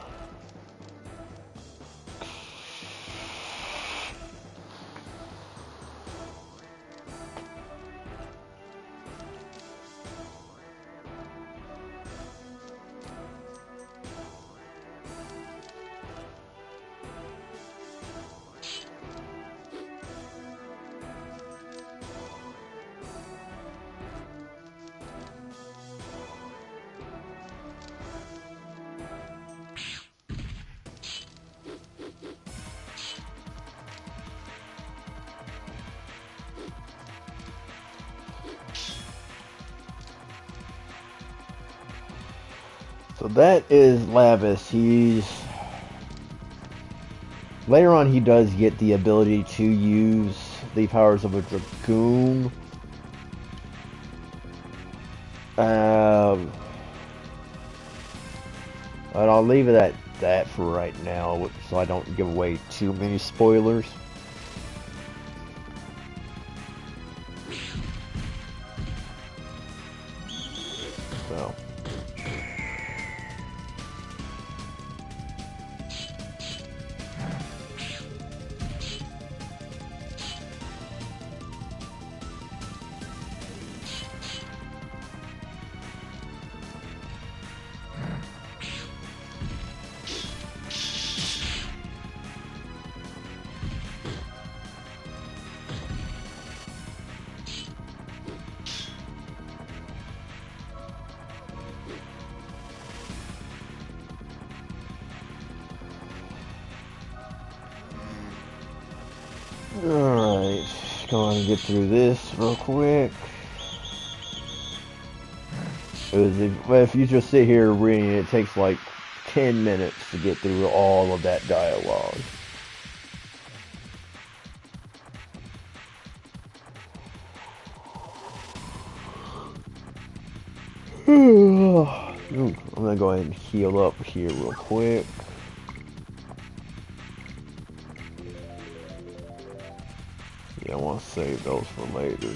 Speaker 1: So that is Lavis. Later on he does get the ability to use the powers of a Dragoon. But I'll leave it at that for right now, so I don't give away too many spoilers. So. Alright, go on and get through this real quick. If you just sit here reading it, it takes like 10 minutes to get through all of that dialogue. I'm gonna go ahead and heal up here real quick. Yeah, I want to save those for later.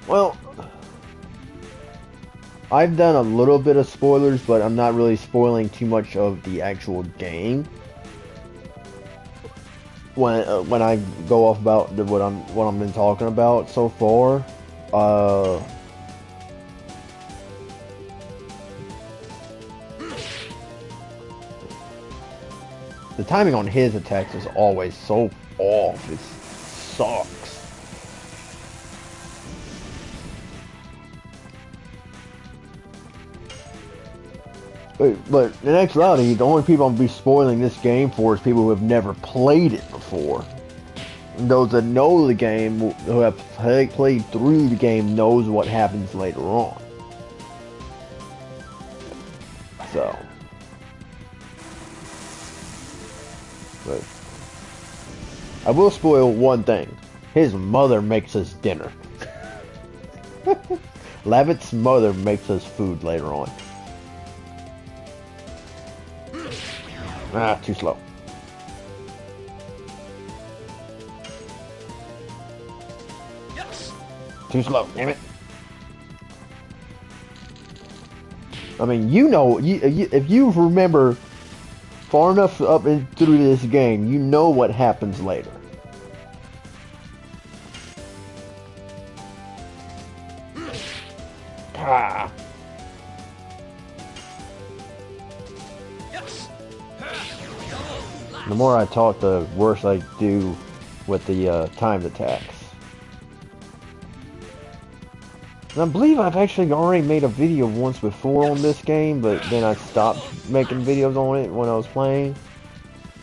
Speaker 1: Well, I've done a little bit of spoilers, but I'm not really spoiling too much of the actual game. When I go off about what I've been talking about so far, the timing on his attacks is always so off. It sucks. But in actuality, the only people I'm gonna be spoiling this game for is people who have never played it before. And those that know the game, who have played through the game, knows what happens later on. So, but I will spoil one thing: his mother makes us dinner. Lavit's mother makes us food later on. Ah, too slow.
Speaker 5: Yes.
Speaker 1: Too slow, damn it. I mean, you know, if you remember far enough up and through this game, you know what happens later. Ah. The more I talk, the worse I do with the timed attacks. And I believe I've actually already made a video once before on this game, but then I stopped making videos on it when I was playing.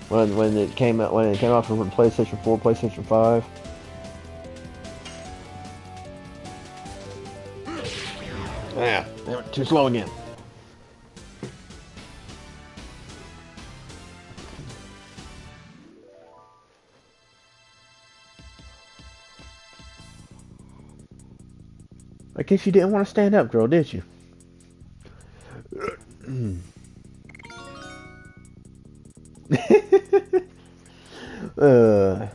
Speaker 1: When it came out from PlayStation 4, PlayStation 5. Yeah, too slow again. I guess you didn't want to stand up, girl, did you? uh,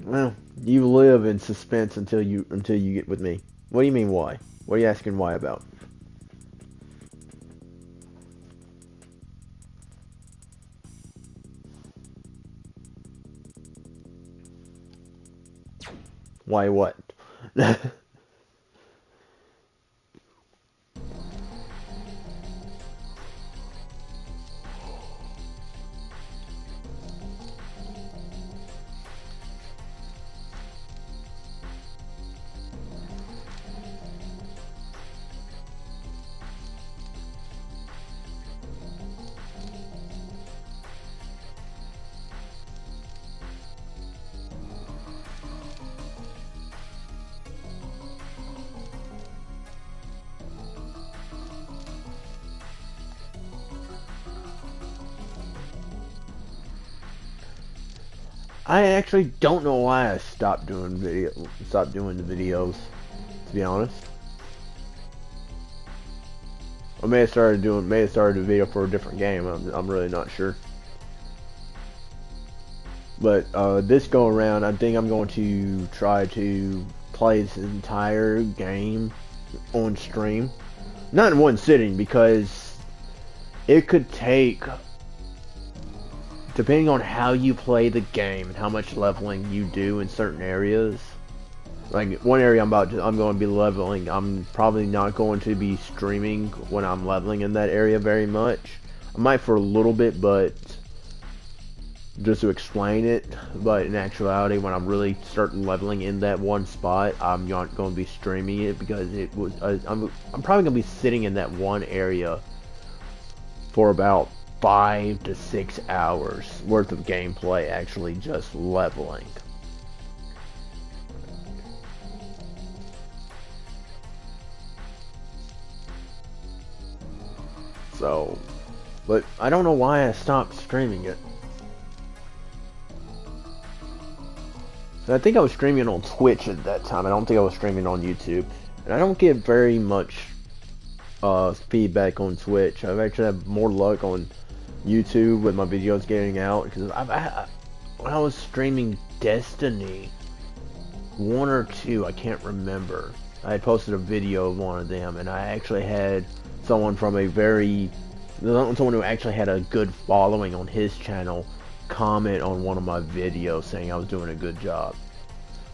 Speaker 1: well, you live in suspense until you get with me. What do you mean why? What are you asking why about? Why what? I actually don't know why I stopped doing the videos, to be honest. I may have started a video for a different game. I'm really not sure. But this go around, I think I'm going to try to play this entire game on stream, not in one sitting, because it could take, depending on how you play the game and how much leveling you do in certain areas. Like one area I'm going to be leveling. I'm probably not going to be streaming when I'm leveling in that area very much. I might for a little bit, but just to explain it. But in actuality, when I'm really starting leveling in that one spot, I'm not going to be streaming it because I'm probably going to be sitting in that one area for about 5 to 6 hours worth of gameplay, actually just leveling. So, but I don't know why I stopped streaming it. So I think I was streaming on Twitch at that time. I don't think I was streaming on YouTube. And I don't get very much feedback on Twitch. I've actually had more luck on YouTube with my videos getting out. Because when I was streaming Destiny 1 or 2, I can't remember. I had posted a video of one of them. And I actually had someone from someone who actually had a good following on his channel comment on one of my videos saying I was doing a good job.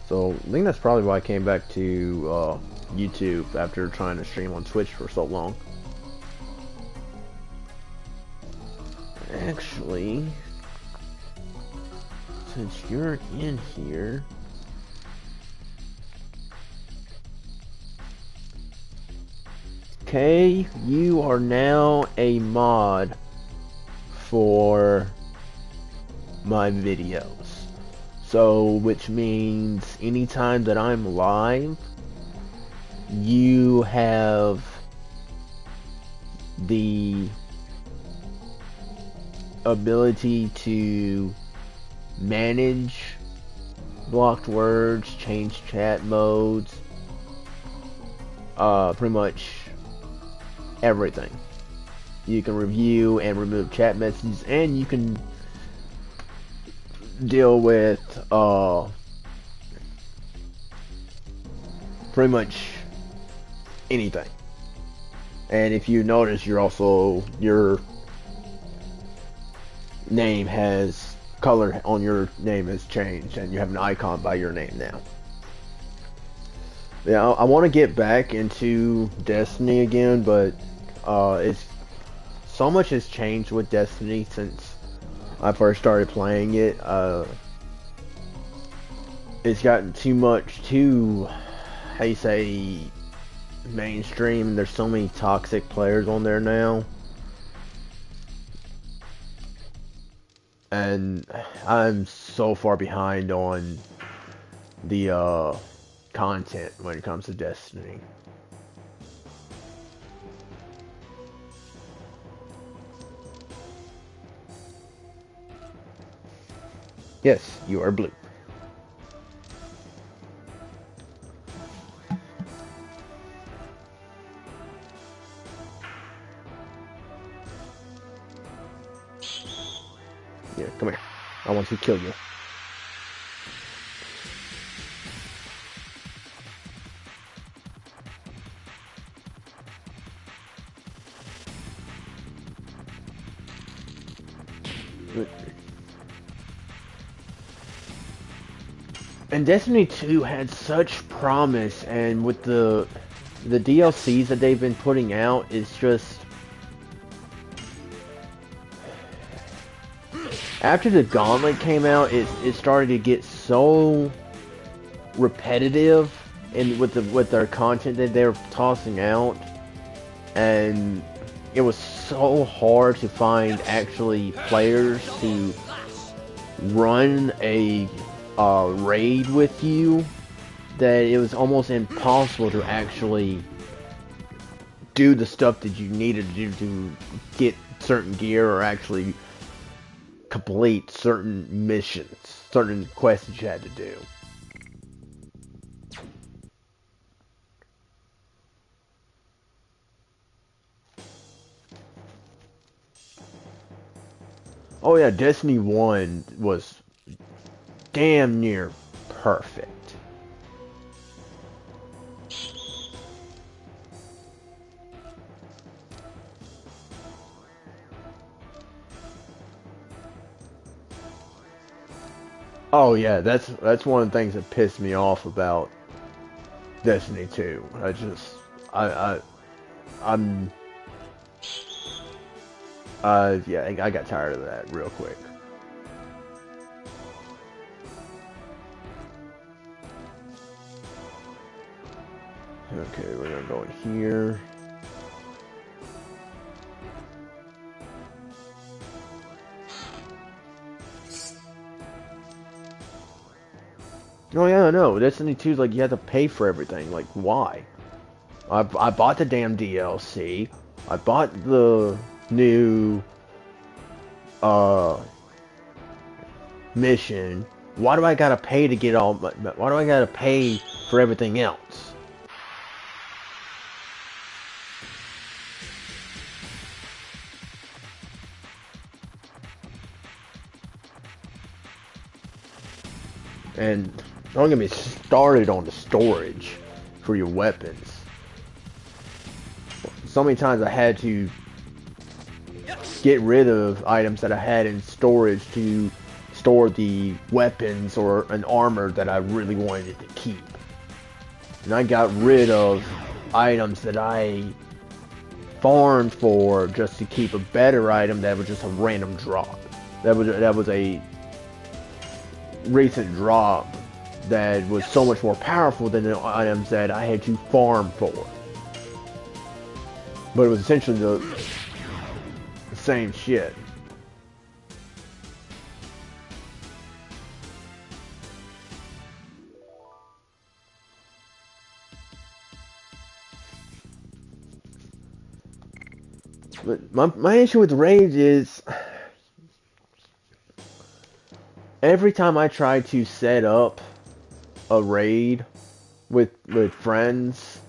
Speaker 1: So I think that's probably why I came back to YouTube after trying to stream on Twitch for so long. Actually, since you're in here, okay, you are now a mod for my videos. So, which means anytime that I'm live, you have the ability to manage blocked words, change chat modes, pretty much everything. You can review and remove chat messages, and you can deal with pretty much anything. And if you notice, your name has color on your name has changed, and you have an icon by your name now. Yeah, I want to get back into Destiny again, but it's so much has changed with Destiny since I first started playing it. It's gotten too how you say, mainstream. There's so many toxic players on there now, and I'm so far behind on the content when it comes to Destiny. Yes, you are blue. Here, come here. I want to kill you. And Destiny 2 had such promise, and with the DLCs that they've been putting out, it's just after the Gauntlet came out, it started to get so repetitive in with their content that they're tossing out, and it was so hard to find actually players to run a raid with you that it was almost impossible to actually do the stuff that you needed to do to get certain gear or actually complete certain missions, certain quests that you had to do. Oh yeah, Destiny 1 was damn near perfect. Oh yeah, that's one of the things that pissed me off about Destiny 2. I'm yeah, I got tired of that real quick. Okay, we're gonna go in here. Oh yeah, no, Destiny 2 is like you have to pay for everything. Like, why? I bought the damn DLC. I bought the new mission. Why do I gotta pay to get all? Why do I gotta pay for everything else? And don't get me started on the storage for your weapons. So many times I had to get rid of items that I had in storage to store the weapons or an armor that I really wanted to keep. And I got rid of items that I farmed for just to keep a better item that was just a random drop. That was a recent drop that was so much more powerful than the items that I had to farm for. But it was essentially the same shit. But my issue with raids is every time I try to set up a raid with friends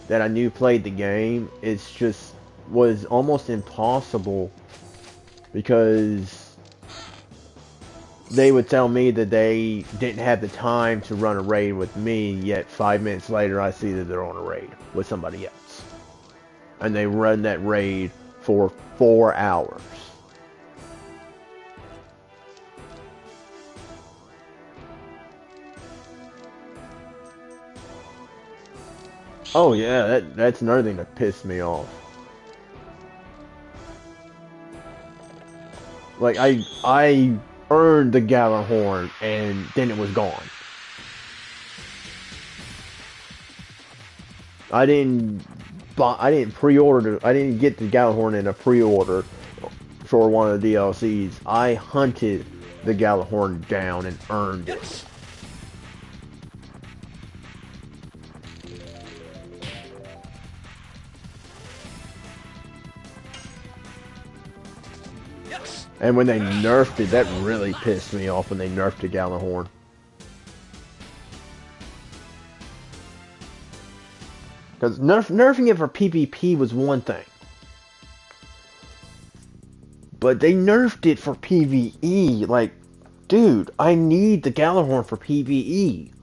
Speaker 1: that I knew played the game, it's just was almost impossible because they would tell me that they didn't have the time to run a raid with me, yet 5 minutes later I see that they're on a raid with somebody else. And they run that raid for 4 hours. Oh yeah, that's another thing that pissed me off. Like I earned the Gjallarhorn and then it was gone. I didn't pre-order. I didn't get the Gjallarhorn in a pre-order for one of the DLCs. I hunted the Gjallarhorn down and earned it.
Speaker 5: Yes.
Speaker 1: And when they nerfed it, that really pissed me off when they nerfed the Gjallarhorn. Because nerfing it for PvP was one thing. but they nerfed it for PvE. Like, dude, I need the Gjallarhorn for PvE.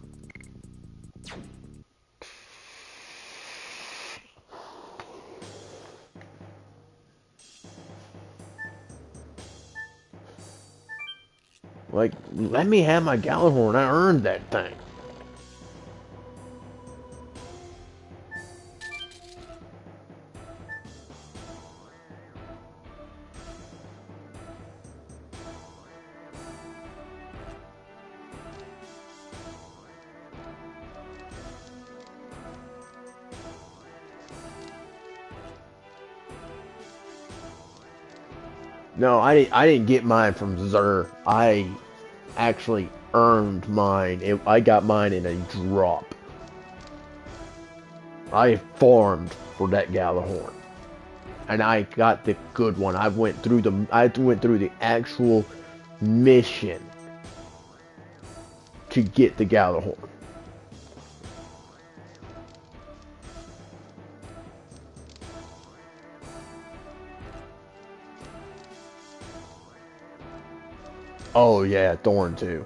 Speaker 1: Like, let me have my Gjallarhorn. I earned that thing. No, I didn't get mine from Zer. I actually earned mine. I got mine in a drop. I farmed for that Gjallarhorn, and I got the good one. I went through the actual mission to get the Gjallarhorn. Oh yeah, Thorn too.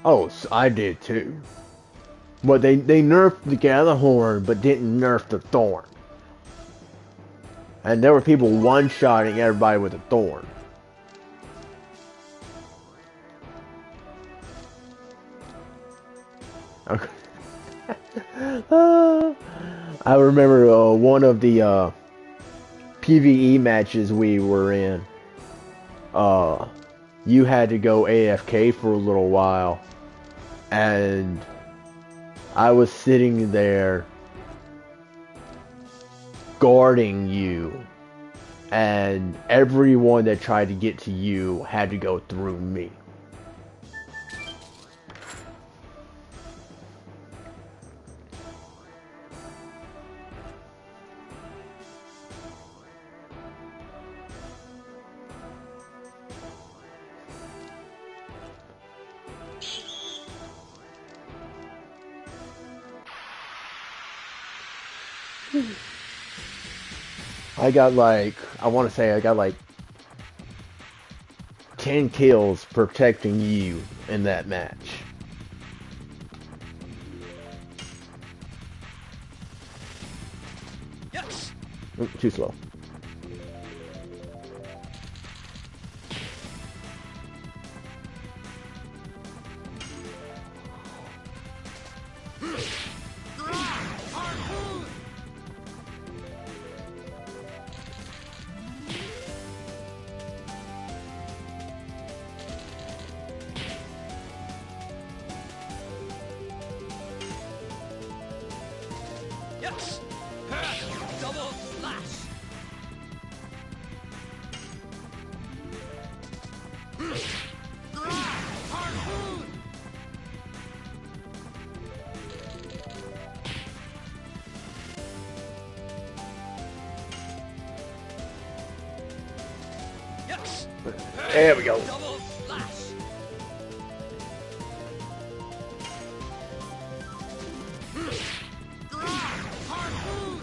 Speaker 1: Oh, I did too. But they nerfed the Gjallarhorn, but didn't nerf the Thorn. And there were people one-shotting everybody with a Thorn. Okay. I remember one of the PvE matches we were in. You had to go AFK for a little while, and I was sitting there guarding you, and everyone that tried to get to you had to go through me. I got like, I want to say I got like 10 kills protecting you in that match.
Speaker 5: Yes.
Speaker 1: Oop, too slow.
Speaker 5: Yes. Double slash. Harpoon. Yes.
Speaker 1: There we go.
Speaker 5: Double slash. Harpoon.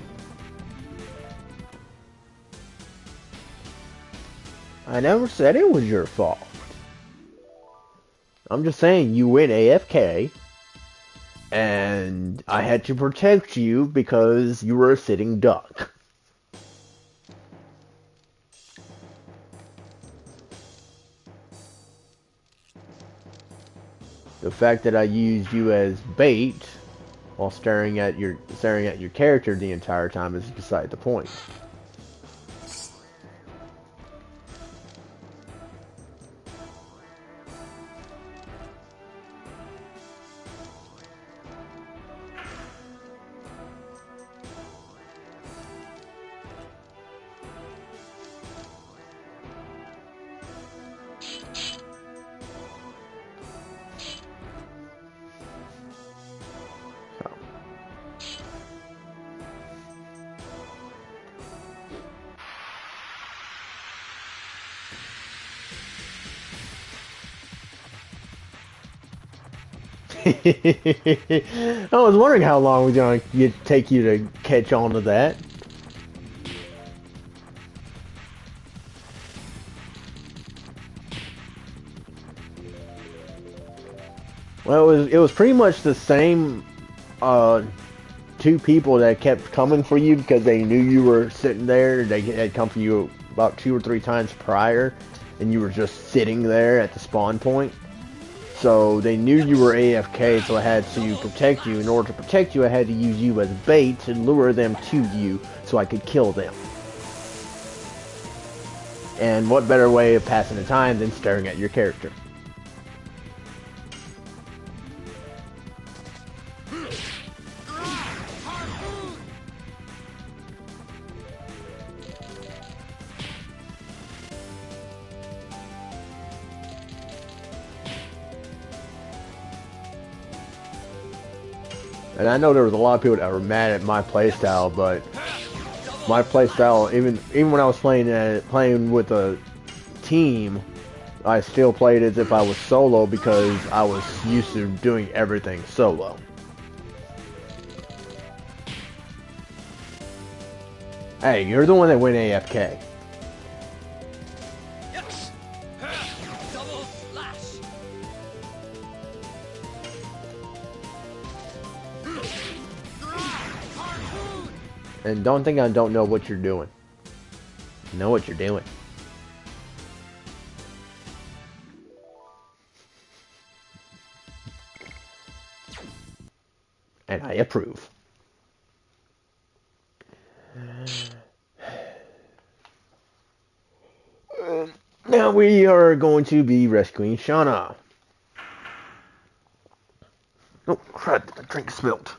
Speaker 1: I never said it was your fault. I'm just saying you went AFK, and I had to protect you because you were a sitting duck. The fact that I used you as bait while staring at your character the entire time is beside the point. I was wondering how long it was going to take you to catch on to that. Well, it was pretty much the same two people that kept coming for you because they knew you were sitting there. They had come for you about 2 or 3 times prior, and you were just sitting there at the spawn point. So they knew you were AFK, so I had to protect you. In order to protect you, I had to use you as bait to lure them to you so I could kill them. And what better way of passing the time than staring at your character? And I know there was a lot of people that were mad at my playstyle, but my playstyle, even when I was playing with a team, I still played as if I was solo because I was used to doing everything solo. Hey, you're the one that went AFK.
Speaker 5: Double slash. Harpoon.
Speaker 1: And don't think I don't know what you're doing. I know what you're doing. And I approve. Now we are going to be rescuing Shauna. Oh crap, the drink spilled.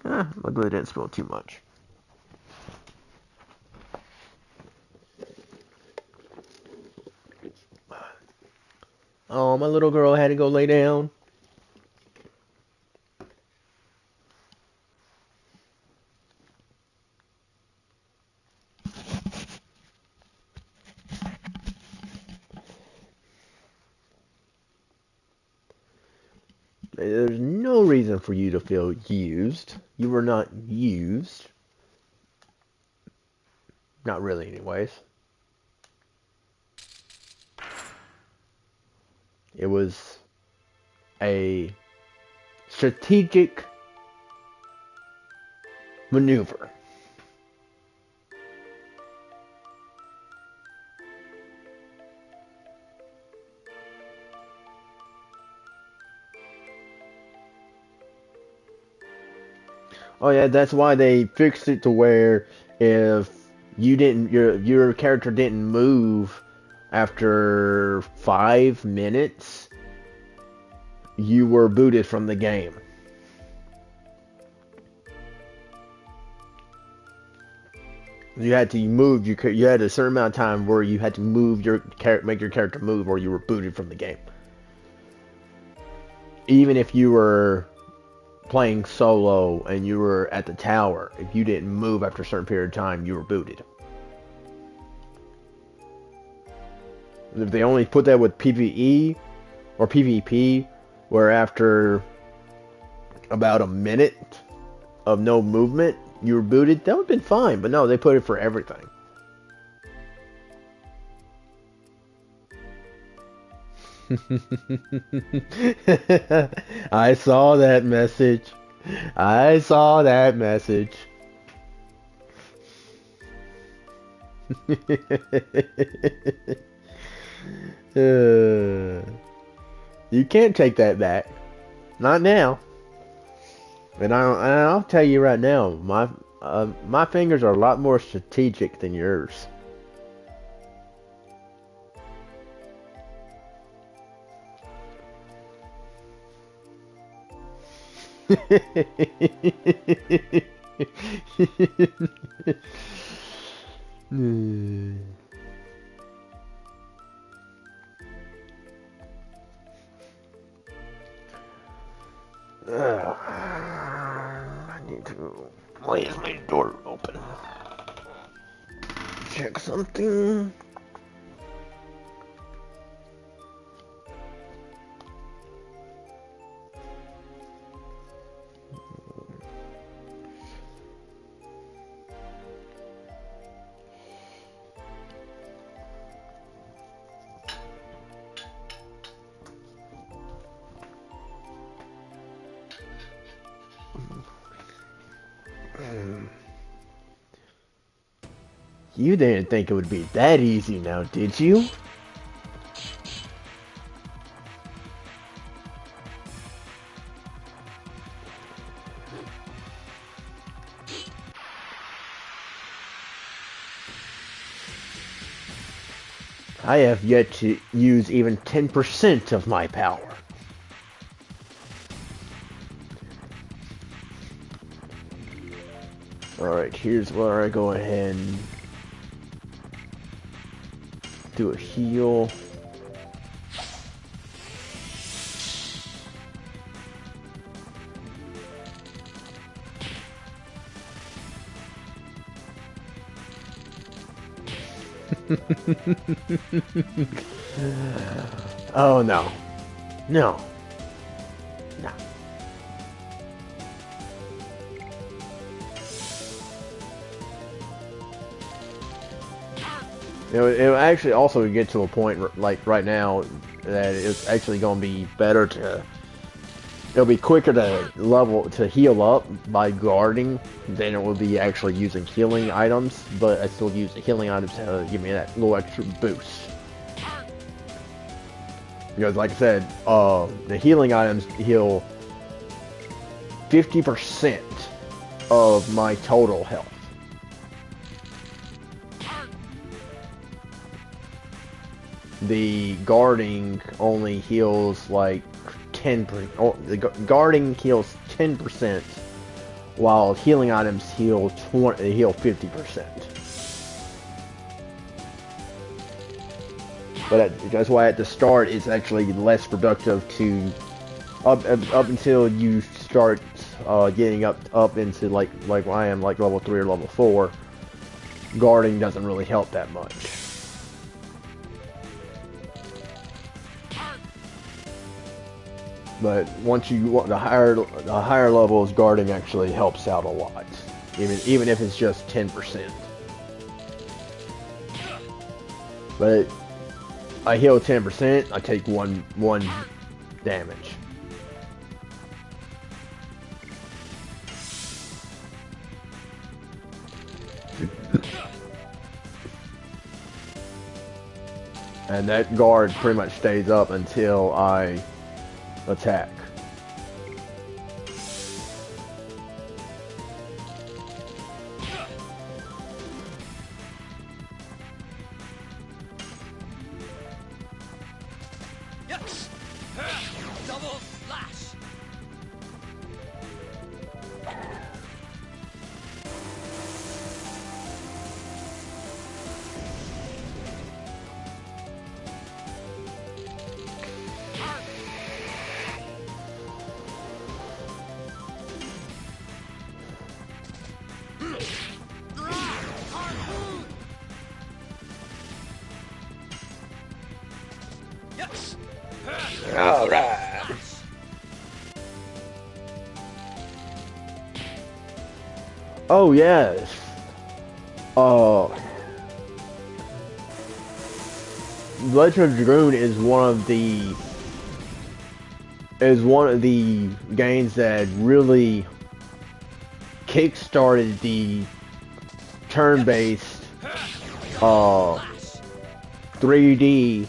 Speaker 1: Luckily I didn't spill too much. Oh, my little girl had to go lay down. There's no reason for you to feel used. You were not used. Not really, anyways. It was a strategic maneuver. Oh yeah, that's why they fixed it to where if you didn't, your character didn't move after 5 minutes, you were booted from the game. You had to move. You had a certain amount of time where you had to move make your character move, or you were booted from the game. Even if you were playing solo and you were at the tower, if you didn't move after a certain period of time, you were booted. If they only put that with PvE or PvP, where after about a minute of no movement, you were booted, that would have been fine. But no, they put it for everything. I saw that message. I saw that message. You can't take that back. Not now. And I'll tell you right now, my fingers are a lot more strategic than yours. I need to. Why is my door open? Check something. You didn't think it would be that easy now, did you? I have yet to use even 10% of my power. Alright, here's where I go ahead and do a heal. Oh no. No. No. It actually also get to a point like right now that it's actually going to be better to. It'll be quicker to heal up by guarding than it will be actually using healing items. But I still use the healing items to give me that little extra boost. Because like I said, the healing items heal 50% of my total health. The guarding only heals like 10%. Oh, the guarding heals 10%, while healing items heal 50%. But that's why at the start it's actually less productive to up until you start getting up into like I am, like level 3 or level 4. Guarding doesn't really help that much. But once you want the higher levels, guarding actually helps out a lot, even if it's just 10%. But I heal 10%, I take one damage. And that guard pretty much stays up until I attack.
Speaker 5: Double slash.
Speaker 1: All right. Oh yes. Legend of Dragoon is one of the games that really kick-started the turn-based 3D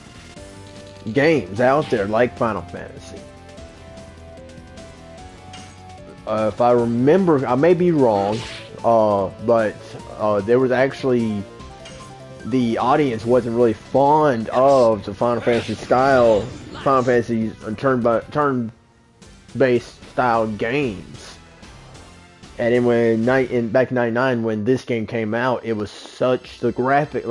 Speaker 1: games out there like Final Fantasy. If I remember, I may be wrong, but there was actually, the audience wasn't really fond of the Final Fantasy style, Final Fantasy turn-based style games. And then back in '99, when this game came out, it was such the graphics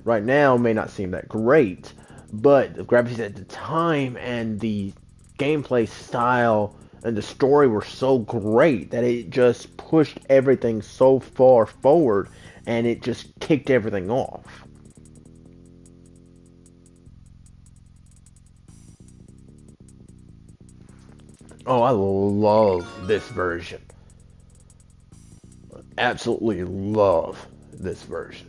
Speaker 1: right now may not seem that great, but the graphics at the time and the gameplay style and the story were so great that it just pushed everything so far forward, and it just kicked everything off. Oh, I love this version. Absolutely love this version.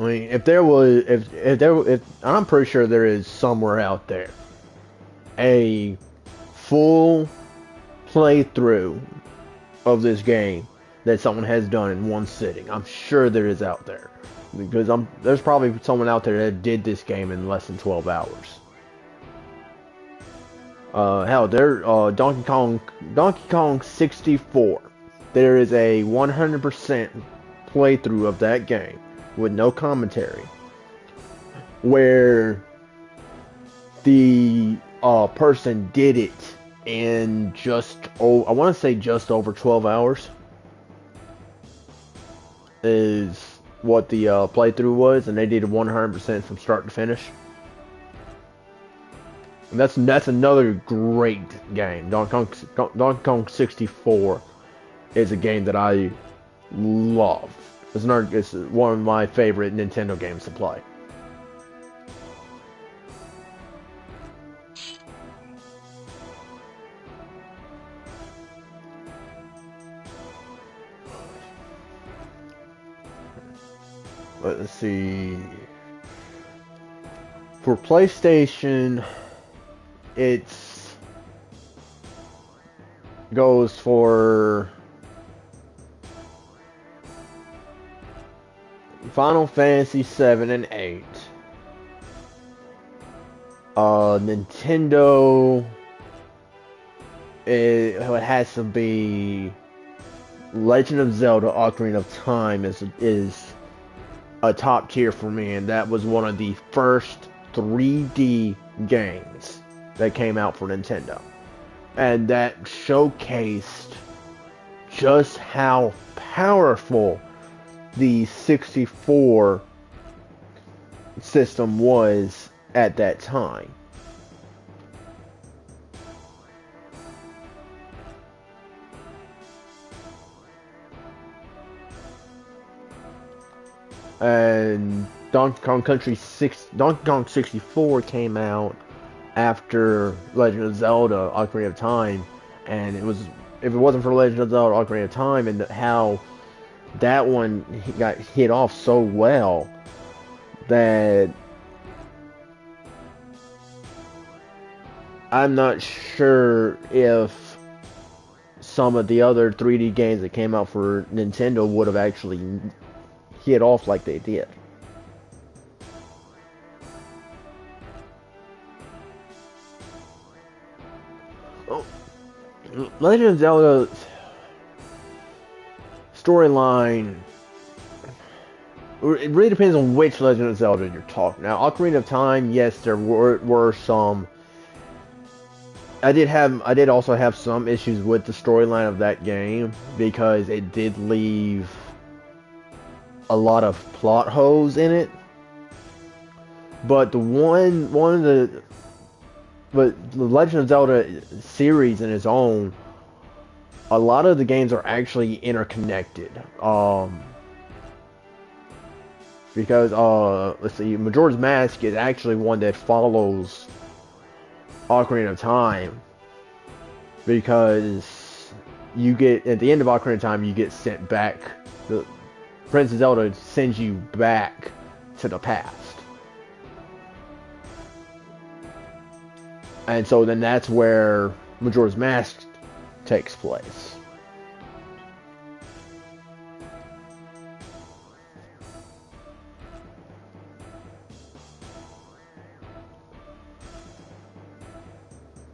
Speaker 1: I mean, if there was, if I'm pretty sure there is somewhere out there a full playthrough of this game that someone has done in one sitting. I'm sure there is out there, because there's probably someone out there that did this game in less than 12 hours. Hell, Donkey Kong 64. There is a 100% playthrough of that game with no commentary, where the person did it in I want to say just over 12 hours is what the playthrough was, and they did 100% from start to finish. And that's another great game. Donkey Kong 64 is a game that I love. It's one of my favorite Nintendo games to play. Let's see. For PlayStation, it's goes for Final Fantasy 7 and 8. Nintendo, it has to be Legend of Zelda: Ocarina of Time is a top tier for me, and that was one of the first 3D games that came out for Nintendo, and that showcased just how powerful the 64 system was at that time. And Donkey Kong 64 came out after Legend of Zelda: Ocarina of Time, and if it wasn't for Legend of Zelda: Ocarina of Time and how that one got hit off so well, that I'm not sure if some of the other 3D games that came out for Nintendo would have actually hit off like they did. Oh, Legend of Zelda storyline, it really depends on which Legend of Zelda you're talking. Now, Ocarina of Time, yes, there were some. I did also have some issues with the storyline of that game, because it did leave a lot of plot holes in it. But the Legend of Zelda series in its own, a lot of the games are actually interconnected. Because let's see, Majora's Mask is actually one that follows Ocarina of Time, because you get, at the end of Ocarina of Time, you get sent back. The Princess Zelda sends you back to the past. And so then that's where Majora's Mask takes place.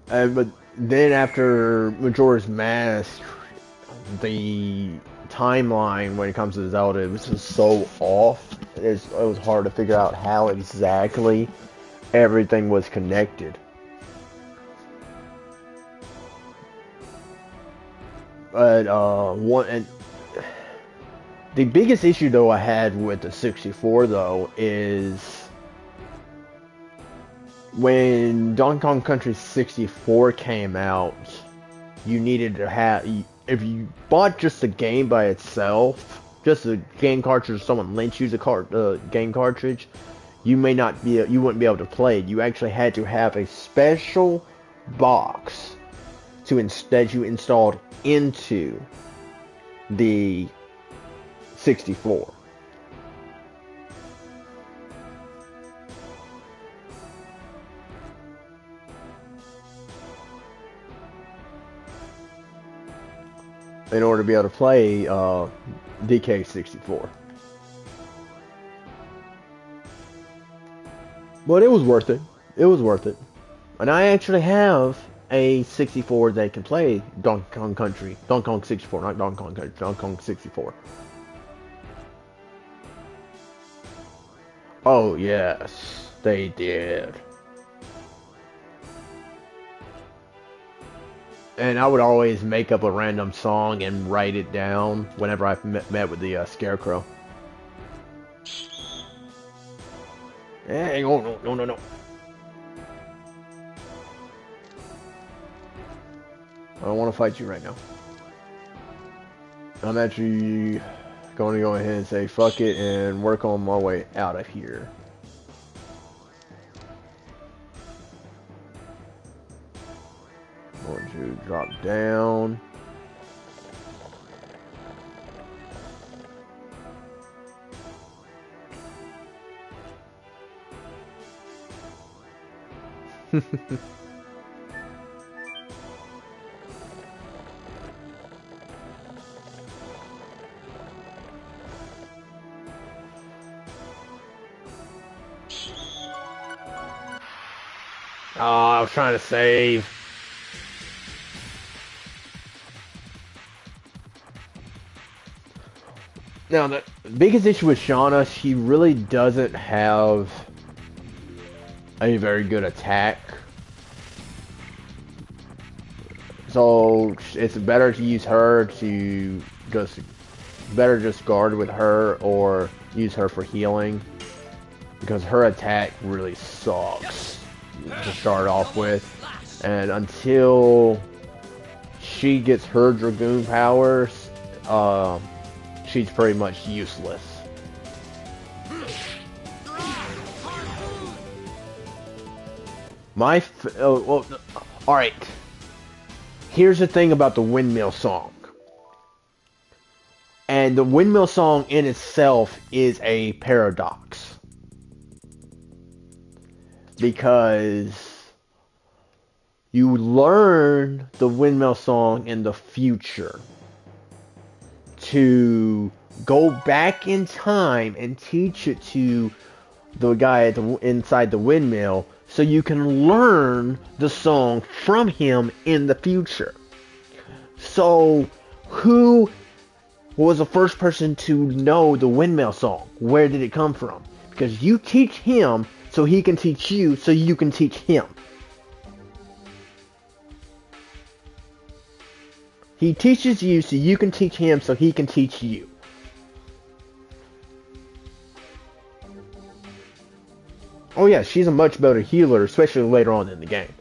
Speaker 1: But then after Majora's Mask, the timeline when it comes to Zelda, it was just so off. It was hard to figure out how exactly everything was connected. But the biggest issue though I had with the 64 though is when Donkey Kong Country 64 came out, you needed to have, if you bought just the game by itself, just a game cartridge, someone lent you the game cartridge, you wouldn't be able to play it. You actually had to have a special box that you installed into the 64. in order to be able to play DK64. But it was worth it. It was worth it. And I actually have a 64 that can play Donkey Kong Country. Donkey Kong 64, not Donkey Kong Country. Donkey Kong 64. Oh, yes. They did. And I would always make up a random song and write it down whenever I met with the Scarecrow. Hey, oh, no, no, no, no. I don't want to fight you right now. I'm actually going to go ahead and say fuck it and work on my way out of here. Going to drop down. Oh, I was trying to save. Now, the biggest issue with Shauna, she really doesn't have a very good attack. So, it's better to use her to just... Better just guard with her or use her for healing. Because her attack really sucks to start off with. And until she gets her Dragoon powers, she's pretty much useless. Well, alright. Here's the thing about the windmill song. And the windmill song in itself is a paradox. Because you learn the windmill song in the future to go back in time and teach it to the guy inside the windmill so you can learn the song from him in the future. So, who was the first person to know the windmill song? Where did it come from? Because you teach him so he can teach you so you can teach him. He teaches you so you can teach him so he can teach you. Oh yeah, she's a much better healer, especially later on in the game.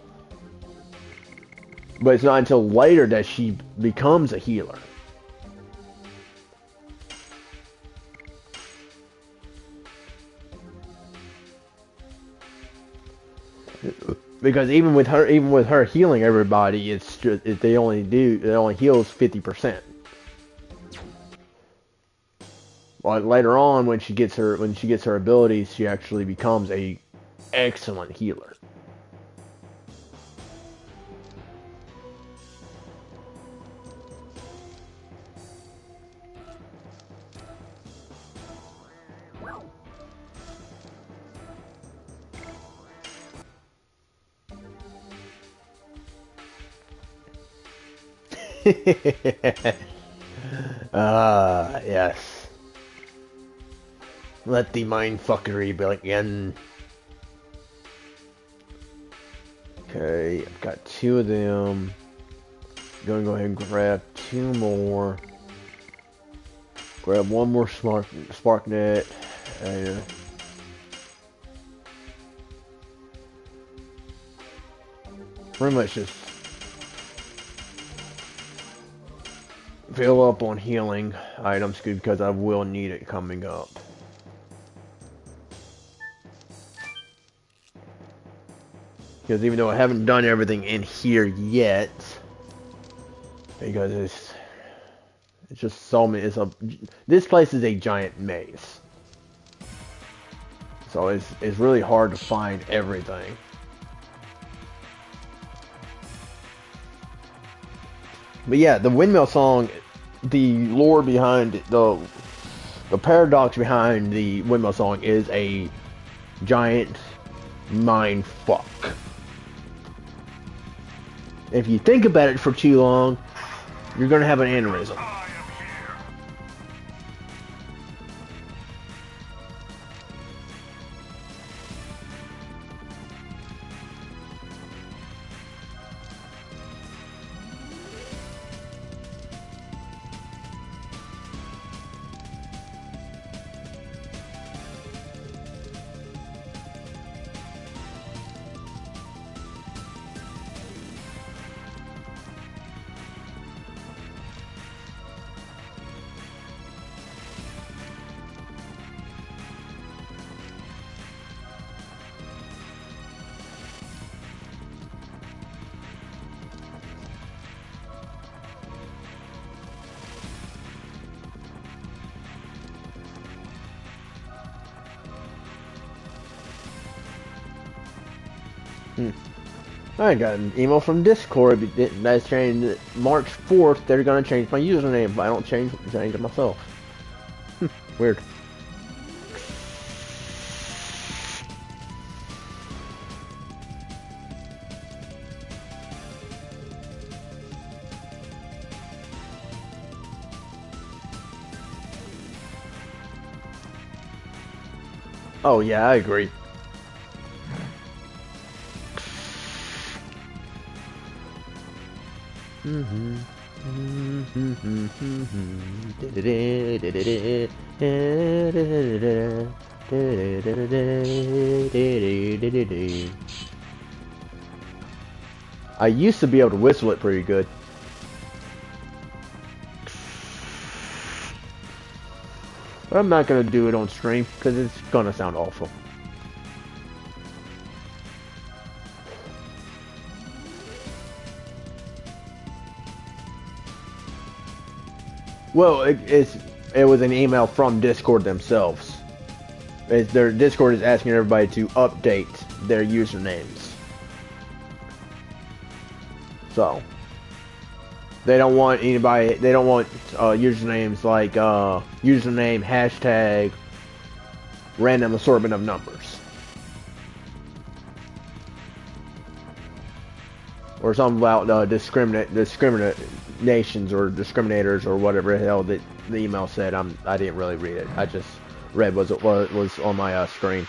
Speaker 1: But it's not until later that she becomes a healer. Because even with her healing everybody, it's just it only heals 50%. But later on, when she gets her abilities, she actually becomes a excellent healer. Yes. Let the mindfuckery begin. Okay, I've got 2 of them. I'm gonna go ahead and grab 2 more. Grab 1 more spark net. And pretty much just fill up on healing items because I will need it coming up. Because even though I haven't done everything in here yet, because it's just so many. This place is a giant maze, so it's really hard to find everything. But yeah, the windmill song the lore behind the paradox behind the windmill song is a giant mind fuck. If you think about it for too long, you're gonna have an aneurysm. I got an email from Discord that's saying March 4th they're gonna change my username, but I don't change it myself. Weird. Oh yeah, I agree. I used to be able to whistle it pretty good. But I'm not gonna do it on stream because it's gonna sound awful. Well, it was an email from Discord themselves. Their Discord is asking everybody to update their usernames. So they don't want anybody. They don't want usernames like username hashtag random assortment of numbers or something about discriminations or discriminators or whatever the hell that the email said. I didn't really read it. I just read what was on my screen.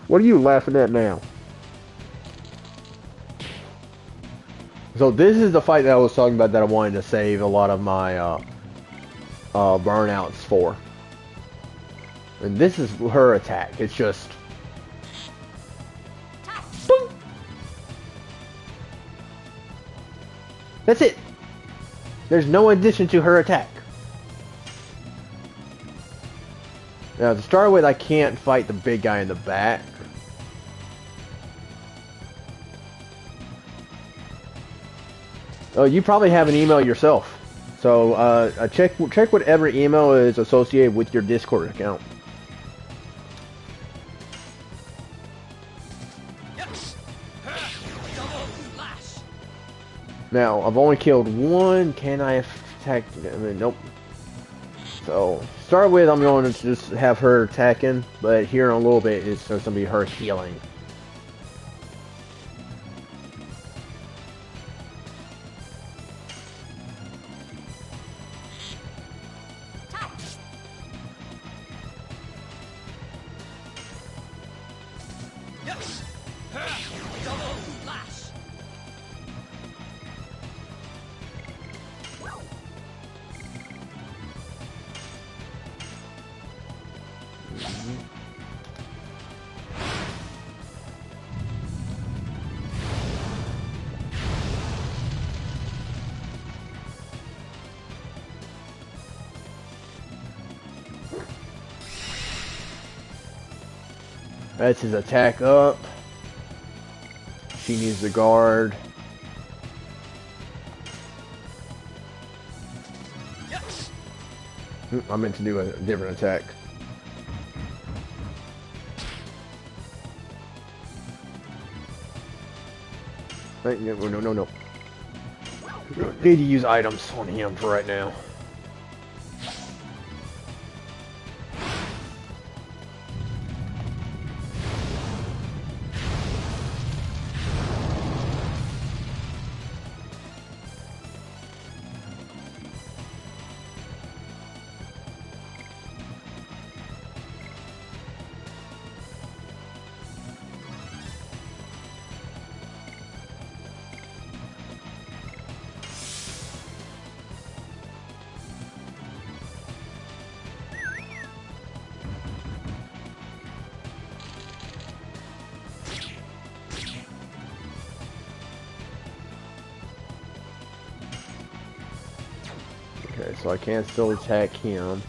Speaker 1: What are you laughing at now? So this is the fight that I was talking about that I wanted to save a lot of my burnouts for. And this is her attack. It's just... boing. That's it. There's no addition to her attack. Now to start with, I can't fight the big guy in the back. Oh, you probably have an email yourself. So check whatever email is associated with your Discord account. Now, I've only killed one. Can I attack? I mean, nope. So, start with, I'm going to just have her attacking, but here in a little bit, it's going to be her healing. That's his attack up. She needs the guard. I meant to do a different attack. Right, no, no, no, no. Need to use items on him for right now. Okay, so I can still attack him.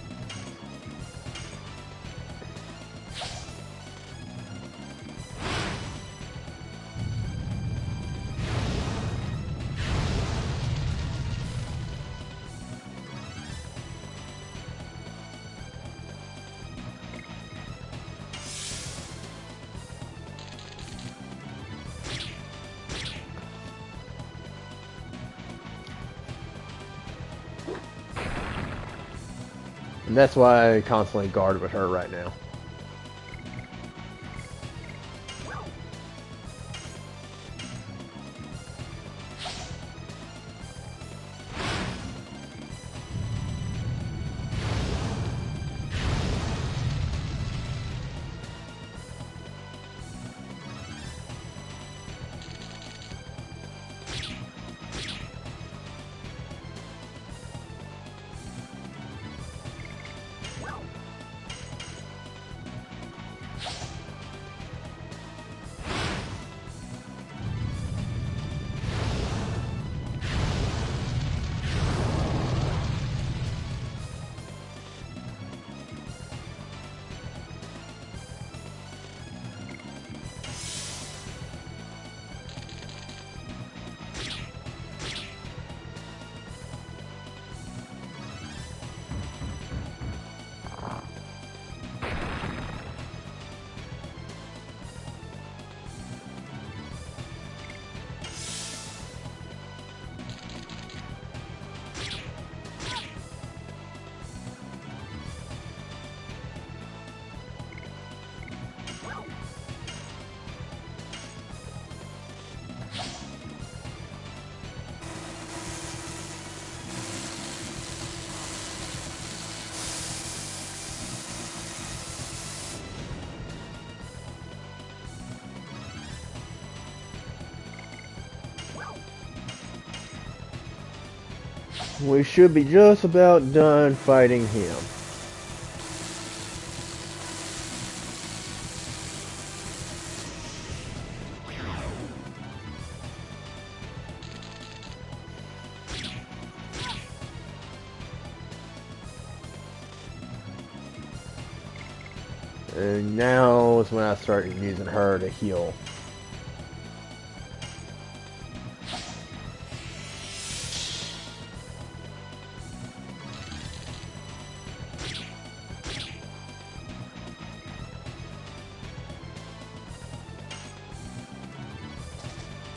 Speaker 1: And that's why I constantly guard with her right now. We should be just about done fighting him. And now is when I start using her to heal.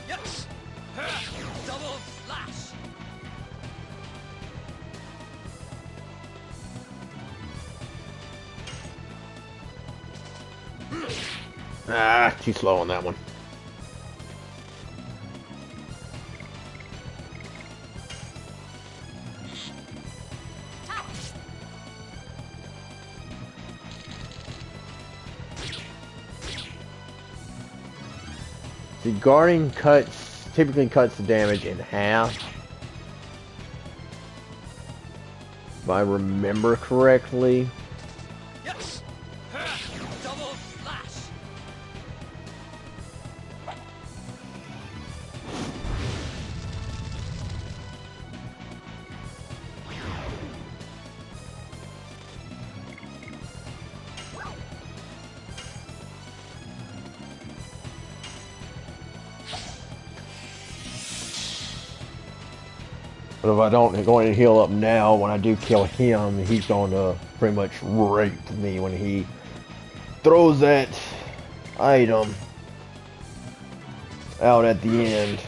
Speaker 5: Yes! Double slash!
Speaker 1: Ah, too slow on that one. The guarding typically cuts the damage in half. If I remember correctly.
Speaker 5: Yes! Double slash!
Speaker 1: But if I don't go in and heal up now, when I do kill him, he's going to pretty much rape me when he throws that item out at the end.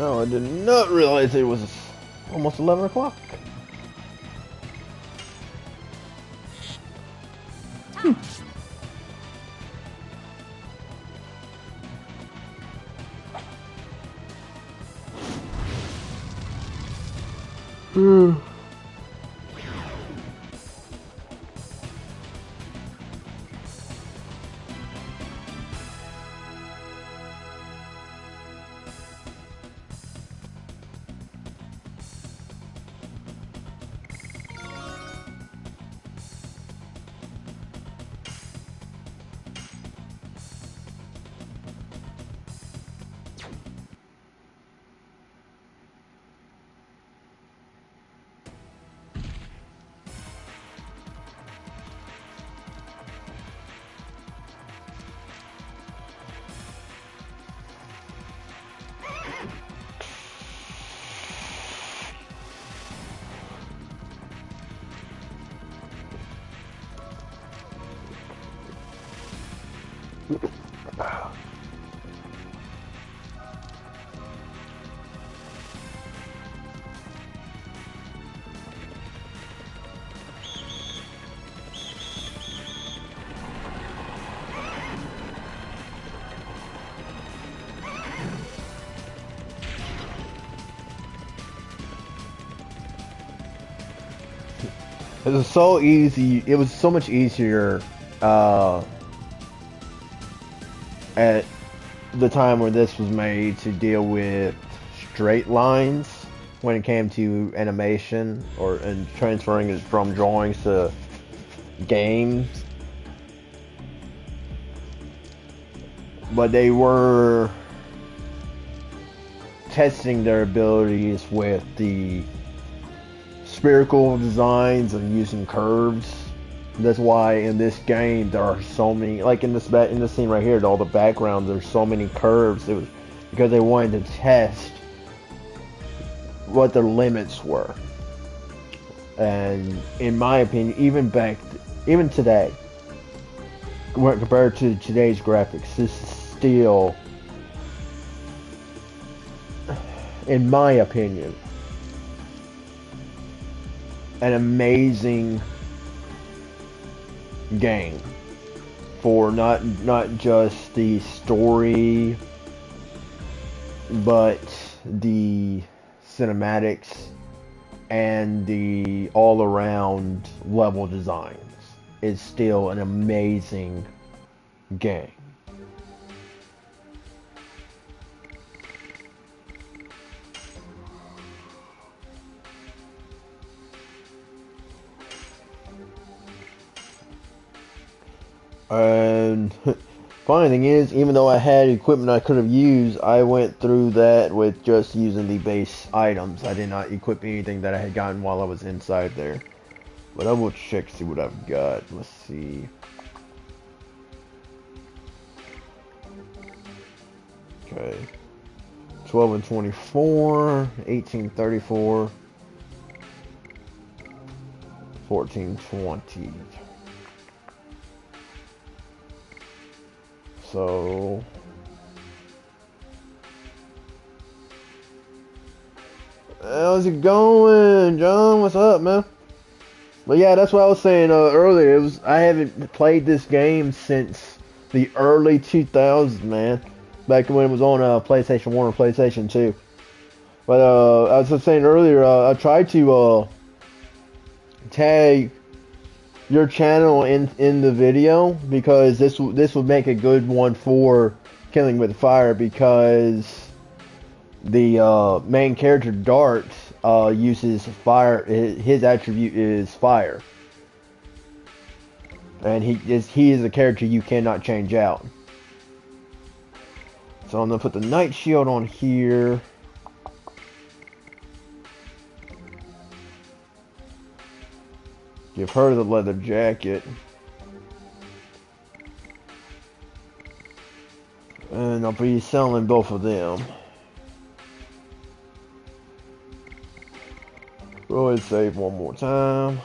Speaker 1: Oh, I did not realize it was almost 11 o'clock. It was so easy. It was so much easier at the time where this was made to deal with straight lines when it came to animation and transferring it from drawings to games. But they were testing their abilities with the spherical designs and using curves. That's why in this game there are so many, like in this scene right here, all the backgrounds, there's so many curves. It was because they wanted to test what their limits were. And in my opinion, even today, compared to today's graphics, this is still, in my opinion, an amazing game for not just the story, but the cinematics and the all-around level designs. It's still an amazing game. And funny thing is, even though I had equipment I could have used, I went through that with just using the base items. I did not equip anything that I had gotten while I was inside there. But I will check to see what I've got. Let's see. Okay. 12 and 24, 1834, 1420. So how's it going, John? What's up, man? But yeah, that's what I was saying earlier. I haven't played this game since the early 2000s, man. Back when it was on PlayStation 1 or PlayStation 2. But I was just saying earlier, I tried to tag your channel in the video, because this would make a good one for Killing with Fire, because the main character Dart uses fire. His attribute is fire, and he is a character you cannot change out. So I'm gonna put the Night Shield on here. Give her the leather jacket. And I'll be selling both of them. Go ahead and save one more time.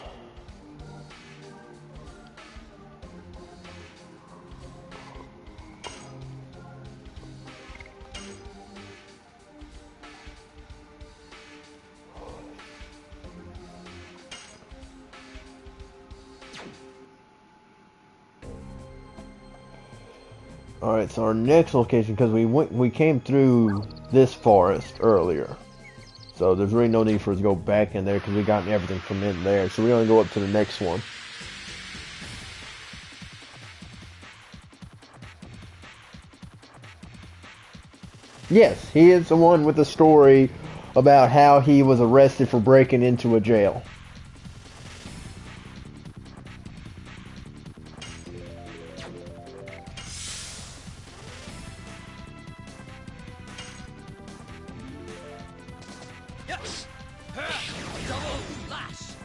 Speaker 1: Alright, so our next location, because we came through this forest earlier. So there's really no need for us to go back in there because we got everything from in there. So we're going to go up to the next one. Yes, he is the one with the story about how he was arrested for breaking into a jail.
Speaker 5: Double lash.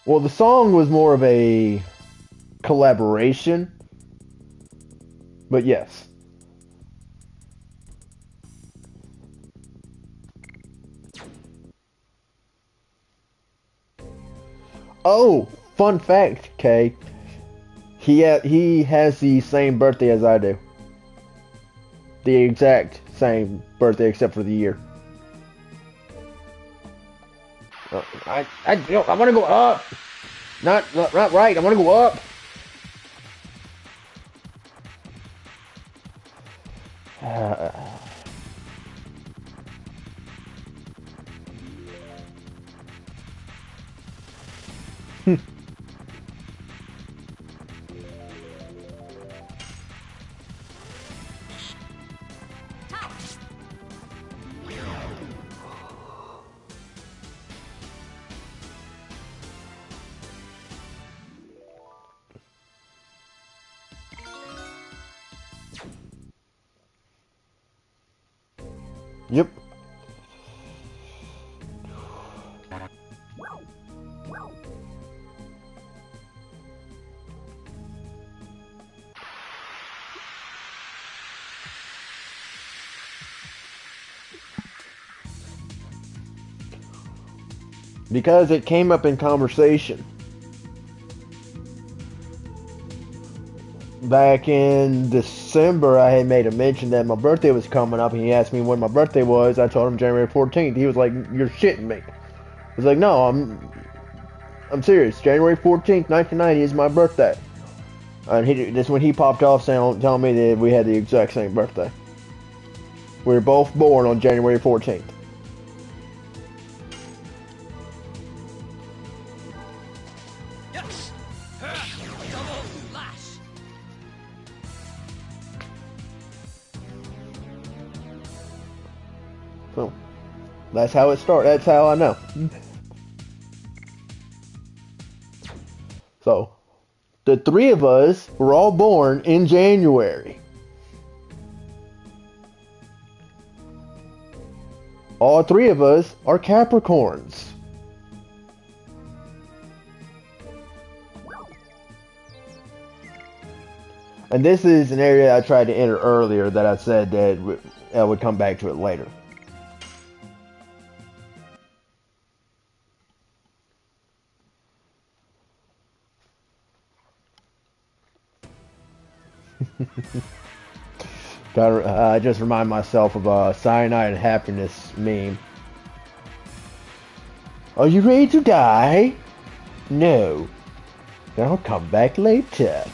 Speaker 1: Well, the song was more of a collaboration, but yes. Oh, fun fact, Kay. He has the same birthday as I do. The exact same birthday except for the year. I want to go up. Not right. I want to go up. Yep. Because it came up in conversation. Back in December, I had made a mention that my birthday was coming up, and he asked me when my birthday was. I told him January 14th. He was like, "You're shitting me." I was like, "No, I'm serious. January 14th, 1990 is my birthday." And that's when he popped off telling me that we had the exact same birthday. We were both born on January 14th.
Speaker 5: Yes. Double lash.
Speaker 1: So, that's how it started. That's how I know. So, the three of us were all born in January. All three of us are Capricorns. And this is an area I tried to enter earlier that I said that I would come back to it later. I just remind myself of a cyanide happiness meme. Are you ready to die? No. Then I'll come back later.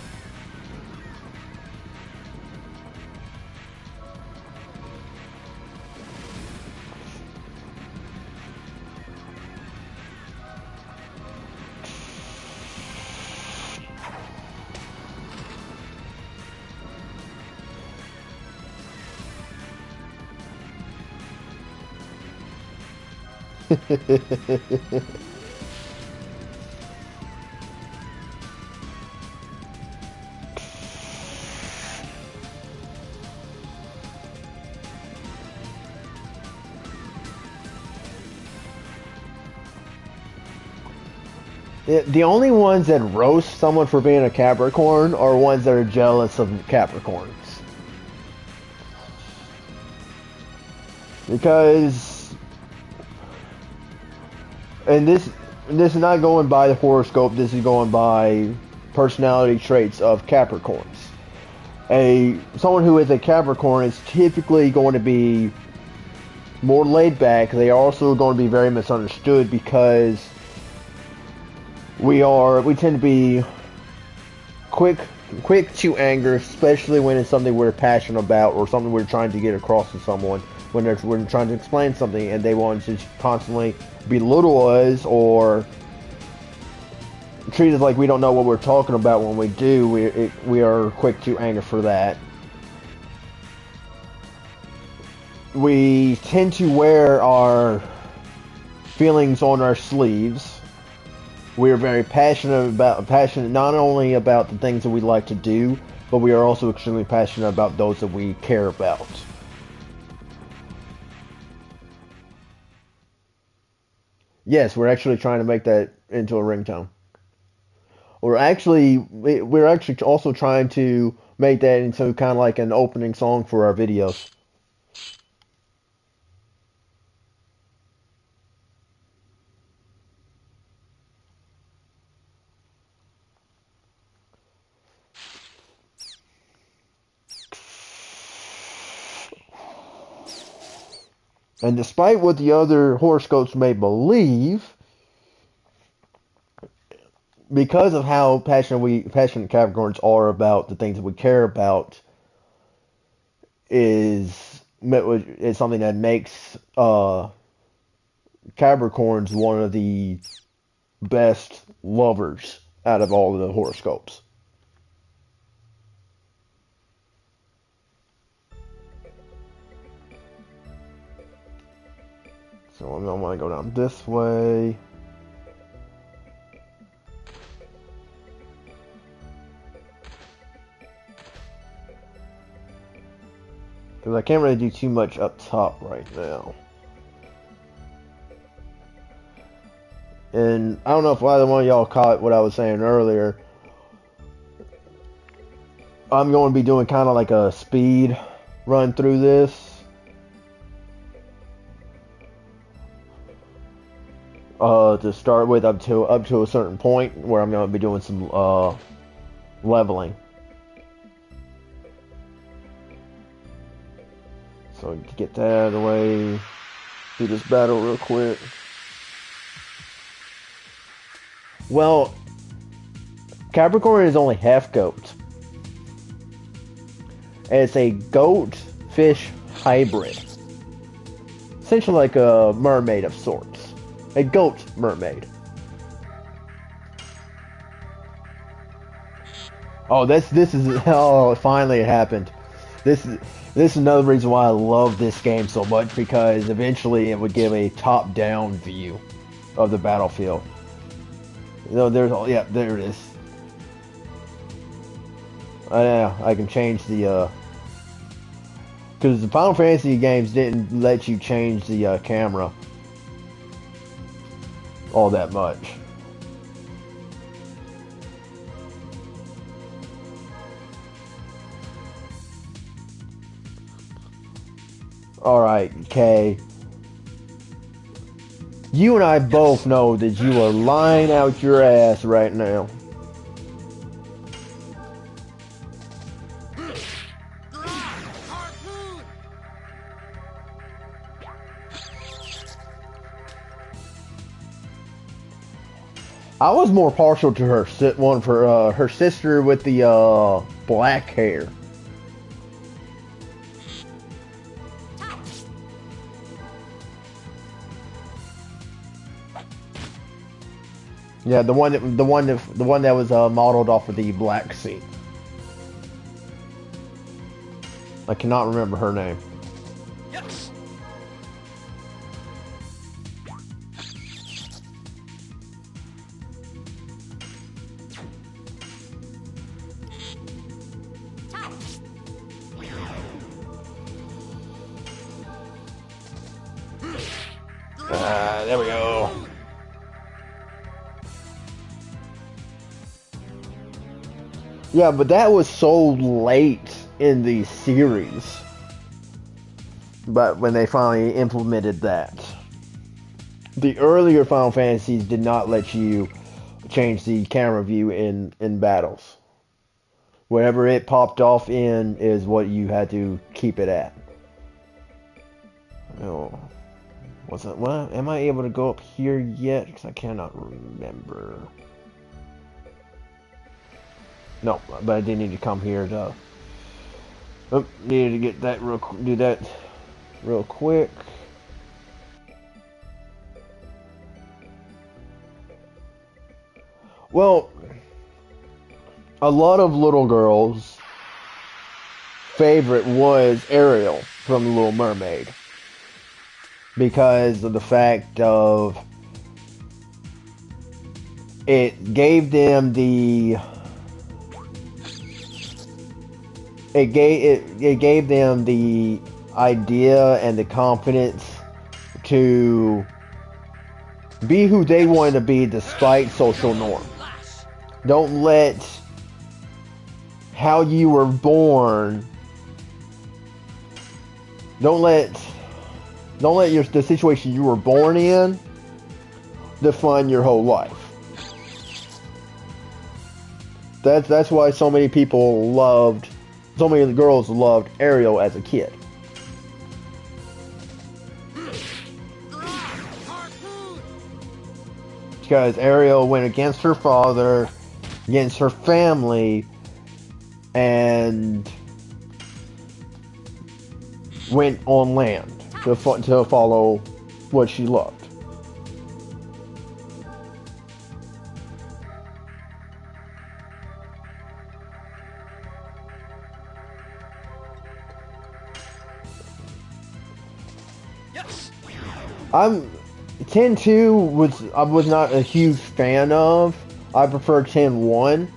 Speaker 1: The only ones that roast someone for being a Capricorn are ones that are jealous of Capricorns. Because, and this is not going by the horoscope, this is going by personality traits of Capricorns. Someone who is a Capricorn is typically going to be more laid back. They are also going to be very misunderstood because we tend to be quick to anger, especially when it's something we're passionate about or something we're trying to get across to someone. When we're trying to explain something and they want to constantly belittle us or treat us like we don't know what we're talking about when we do, we are quick to anger for that. We tend to wear our feelings on our sleeves. We are very passionate not only about the things that we like to do, but we are also extremely passionate about those that we care about. Yes, we're actually trying to make that into a ringtone. We're actually also trying to make that into kind of like an opening song for our videos. And despite what the other horoscopes may believe, because of how passionate Capricorns are about the things that we care about, is something that makes Capricorns one of the best lovers out of all of the horoscopes. So I'm gonna want to go down this way. Because I can't really do too much up top right now. And I don't know if either one of y'all caught what I was saying earlier. I'm going to be doing kind of like a speed run through this. To start with up to a certain point where I'm going to be doing some leveling. So to get that out of the way, do this battle real quick. Well, Capricorn is only half goat. And it's a goat-fish hybrid. Essentially like a mermaid of sorts. A goat mermaid. Oh, this is oh, finally it happened. This is another reason why I love this game so much, because eventually it would give a top-down view of the battlefield. You know, yeah, there it is. Yeah, I can change the because the Final Fantasy games didn't let you change the camera all that much. Alright, Kay. You and I both know that you are lying out your ass right now. I was more partial to her her sister with the black hair. Yeah, the one that was modeled off of the black scene. I cannot remember her name. There we go. Yeah, but that was so late in the series. But when they finally implemented that. The earlier Final Fantasies did not let you change the camera view in battles. Wherever it popped off in is what you had to keep it at. Oh, what's that? What? Am I able to go up here yet? Because I cannot remember. No, but I did need to come here to. Oh, needed to get that do that real quick. Well, a lot of little girls' favorite was Ariel from The Little Mermaid because of the fact of it gave them the it gave them the idea and the confidence to be who they wanted to be despite social norms. Don't let how you were born. Don't let the situation you were born in define your whole life. That's why so many girls loved Ariel as a kid. Because Ariel went against her father, against her family, and went on land to follow what she loved. I'm 10-2 I was not a huge fan of. I prefer 10-1.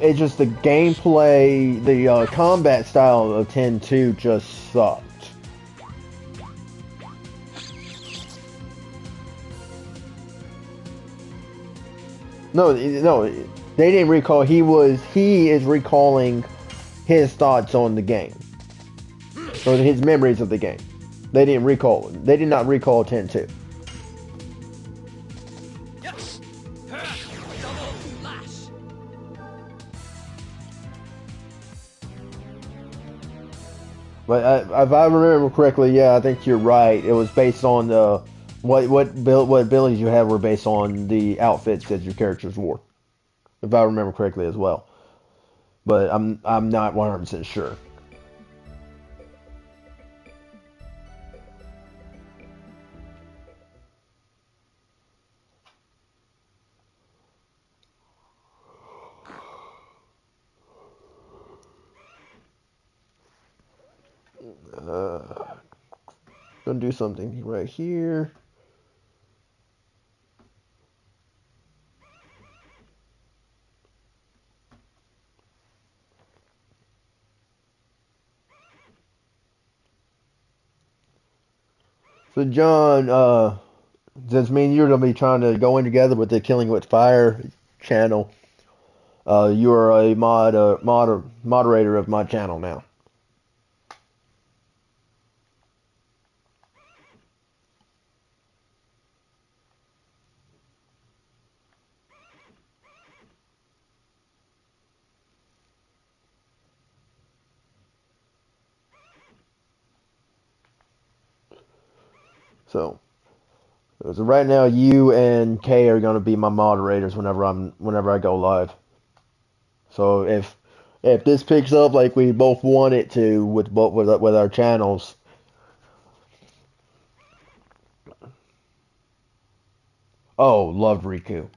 Speaker 1: It's just the gameplay, the combat style of 10-2 just sucked. No, they didn't recall. He is recalling his thoughts on the game, or his memories of the game. They didn't recall. They did not recall 10-2.
Speaker 5: Yes. Double lash.
Speaker 1: But if I remember correctly, yeah, I think you're right. It was based on the what abilities you have were based on the outfits that your characters wore, if I remember correctly as well. But I'm not 100% sure. Gonna do something right here. So John, since me and you are gonna be trying to go in together with the Killing with Fire channel, you are a moderator of my channel now. So right now, you and Kay are going to be my moderators whenever I go live. So if this picks up like we both want it to with our channels, oh, loved Riku.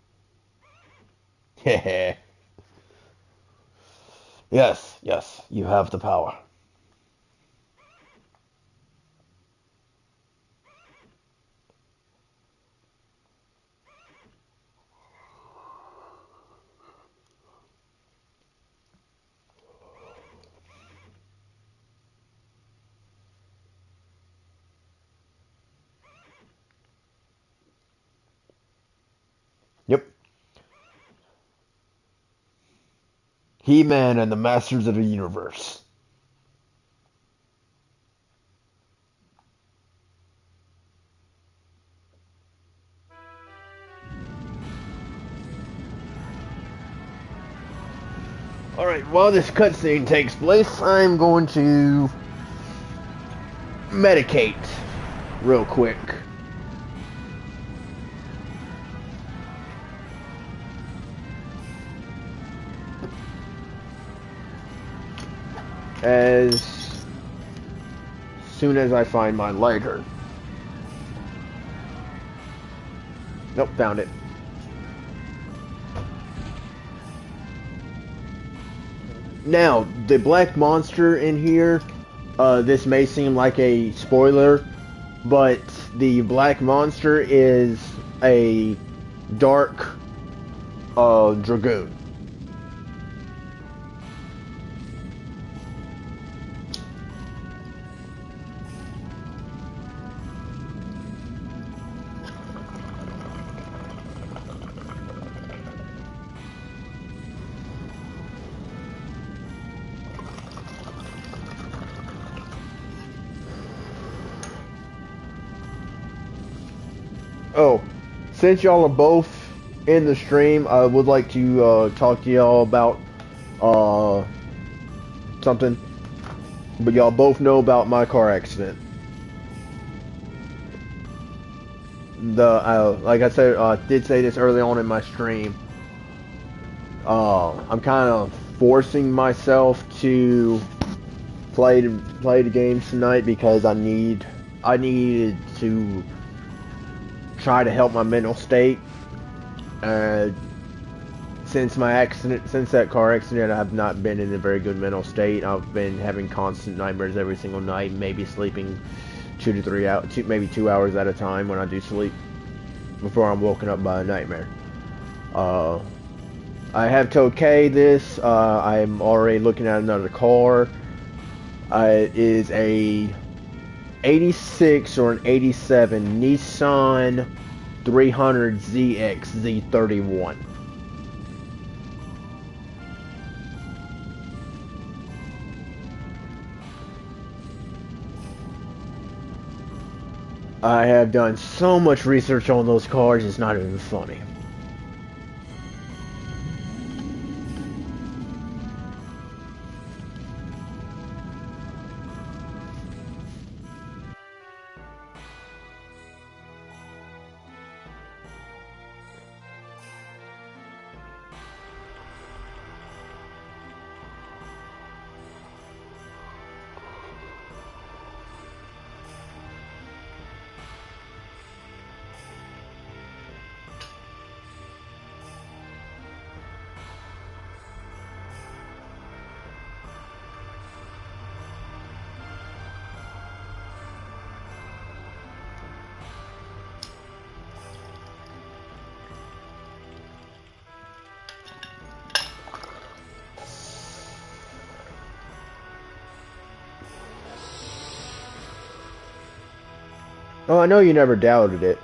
Speaker 1: Yes, you have the power. Yep. He-Man and the Masters of the Universe. Alright, while this cutscene takes place, I'm going to medicate real quick. As soon as I find my lighter. Nope, found it. Now, the black monster in here, this may seem like a spoiler, but the black monster is a dark Dragoon. Oh, since y'all are both in the stream, I would like to talk to y'all about something. But y'all both know about my car accident. Like I said, did say this early on in my stream. I'm kind of forcing myself to play the games tonight because I needed to try to help my mental state. Since that car accident, I have not been in a very good mental state. I've been having constant nightmares every single night, maybe sleeping 2 to 3 hours, maybe 2 hours at a time when I do sleep before I'm woken up by a nightmare. I have told Kay this. I'm already looking at another car. It is a 86 or an 87 Nissan 300ZX Z31. I have done so much research on those cars, it's not even funny. Oh, I know you never doubted it.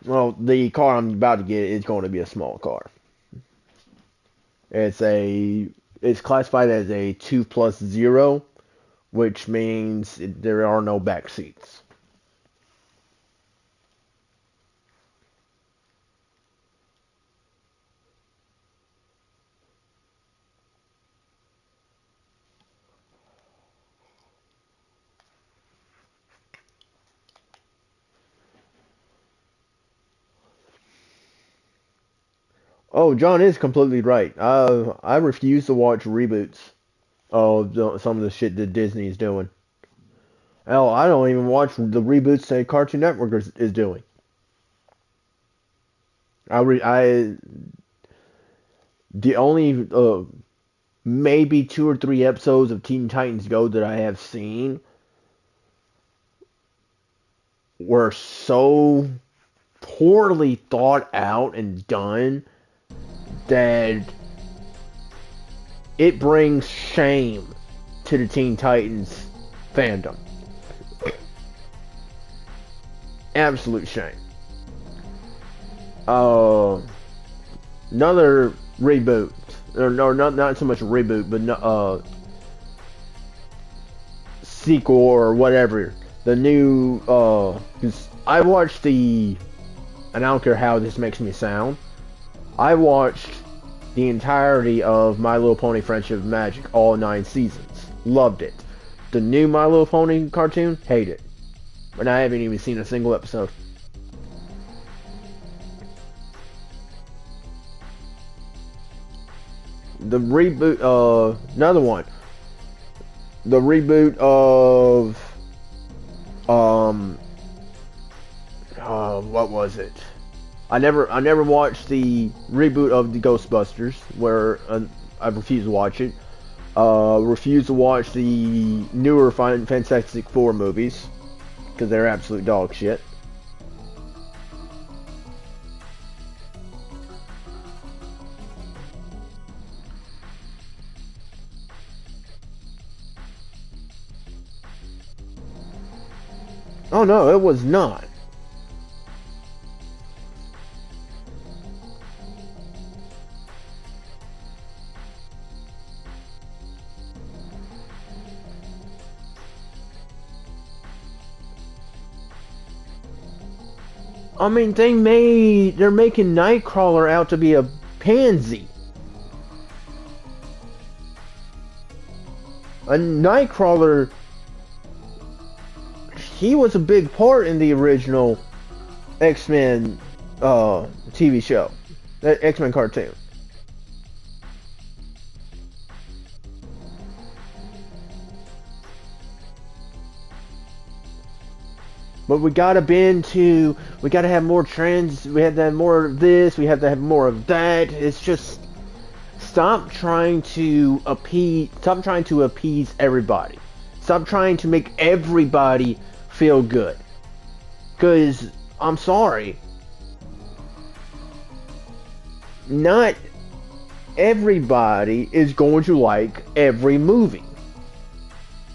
Speaker 1: Well, the car I'm about to get is going to be a small car. It's classified as a 2+0, which means there are no back seats. Oh, John is completely right. I refuse to watch reboots of some of the shit that Disney is doing. Hell, I don't even watch the reboots that Cartoon Network is doing. The only maybe 2 or 3 episodes of Teen Titans Go that I have seen were so poorly thought out and done that it brings shame to the Teen Titans fandom. Absolute shame. Another reboot or not so much a reboot, but sequel or whatever. The new, 'cause I watched and I don't care how this makes me sound, I watched the entirety of My Little Pony Friendship Magic, all 9 seasons. Loved it. The new My Little Pony cartoon, hate it. And I haven't even seen a single episode. The reboot, another one. The reboot of, what was it? I never watched the reboot of the Ghostbusters, where I refused to watch it. Refused to watch the newer Fantastic Four movies, because they're absolute dog shit. Oh no, it was not. I mean, they're making Nightcrawler out to be a pansy. A Nightcrawler, he was a big part in the original X-Men TV show, that X-Men cartoon. But we gotta have more trends, we have to have more of this, we have to have more of that. It's just, stop trying to appease everybody. Stop trying to make everybody feel good. Cause, I'm sorry, not everybody is going to like every movie.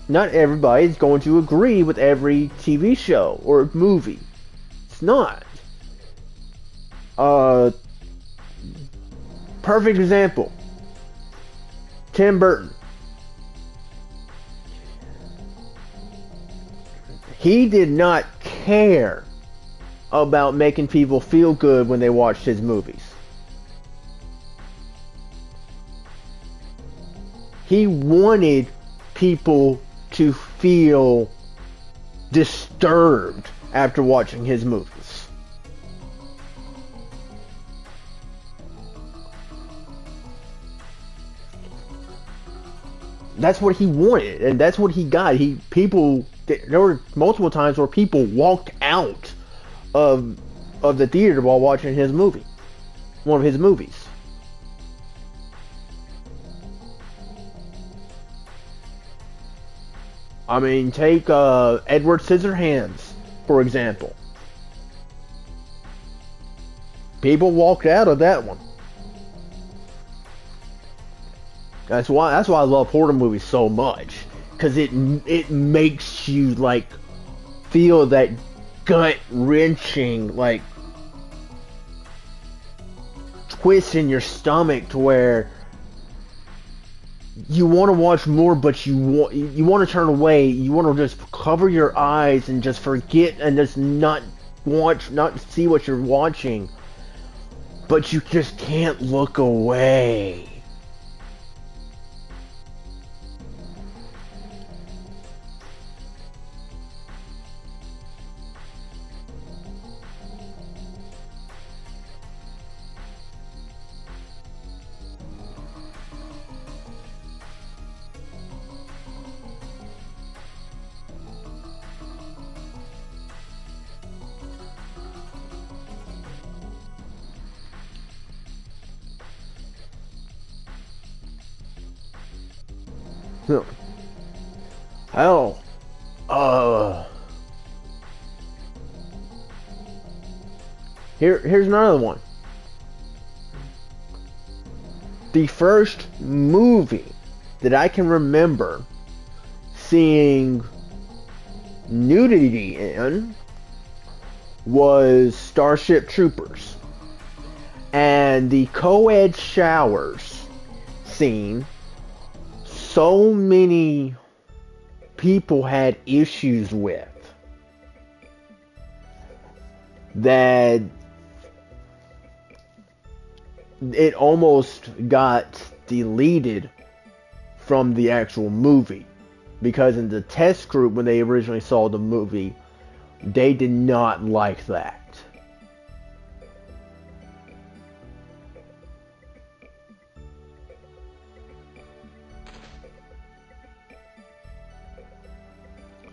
Speaker 1: Not everybody is going to agree with every TV show or movie. It's not. Perfect example. Tim Burton. He did not care about making people feel good when they watched his movies. He wanted people to feel disturbed after watching his movies. That's what he wanted, and that's what he got. There were multiple times where people walked out of the theater while watching his movie, one of his movies. I mean, take Edward Scissorhands, for example. People walked out of that one. That's why I love horror movies so much, because it makes you like feel that gut wrenching like twist in your stomach to where you want to watch more, but you want to turn away. You want to just cover your eyes and just forget and just not see what you're watching. But you just can't look away. Hell, here's another one. The first movie that I can remember seeing nudity in was Starship Troopers, and the co-ed showers seen, so many people had issues with that it almost got deleted from the actual movie, because in the test group when they originally saw the movie, they did not like that.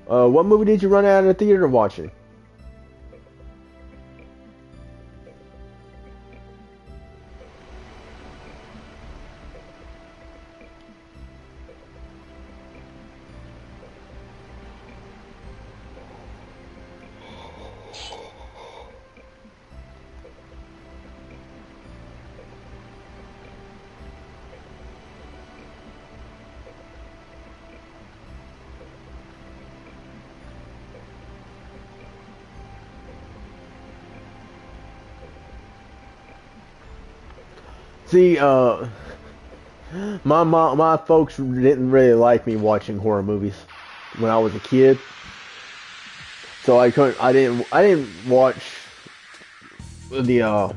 Speaker 1: What movie did you run out of the theater watching? See, my folks didn't really like me watching horror movies when I was a kid, so I didn't watch the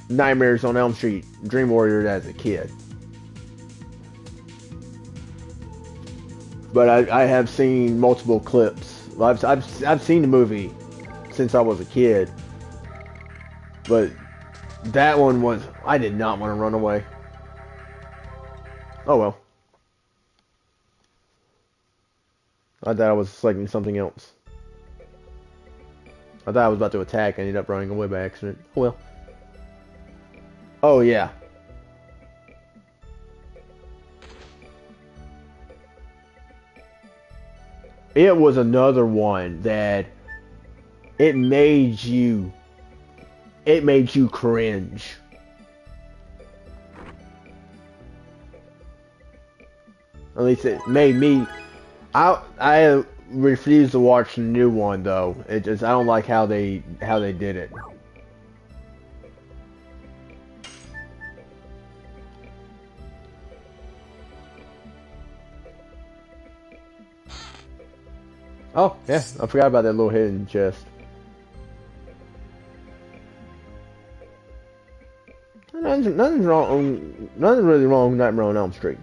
Speaker 1: Nightmares on Elm Street, Dream Warrior as a kid. But I have seen multiple clips. I've seen the movie since I was a kid, but that one was, I did not want to run away. Oh well. I thought I was expecting something else. I thought I was about to attack and ended up running away by accident. Oh well. Oh yeah. It was another one that it made you cringe. At least it made me. I refuse to watch the new one though. It just, I don't like how they did it. Oh yeah, I forgot about that little hidden chest. Nothing's wrong. Nothing's really wrong with Nightmare on Elm Street.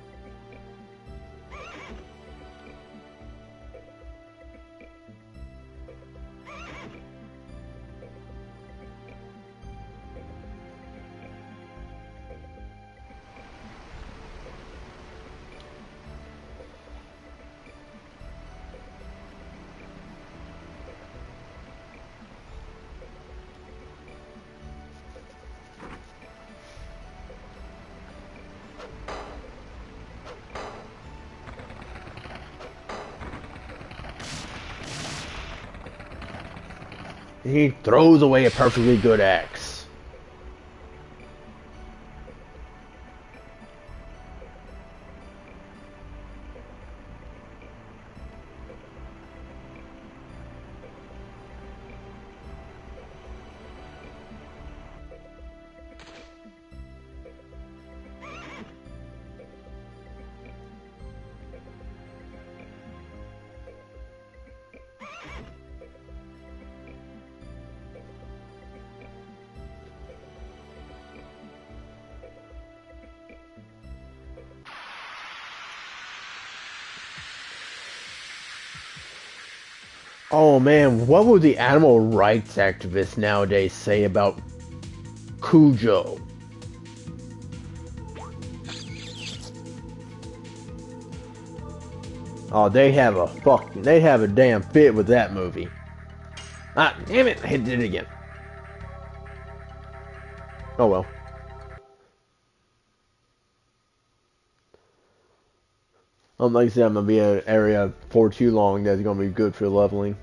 Speaker 1: He throws away a perfectly good axe. Oh man, what would the animal rights activists nowadays say about Cujo? Oh, they have a damn fit with that movie. Ah, damn it, I did it again. Oh well. Like I said, I'm gonna be in an area for too long that's gonna be good for leveling.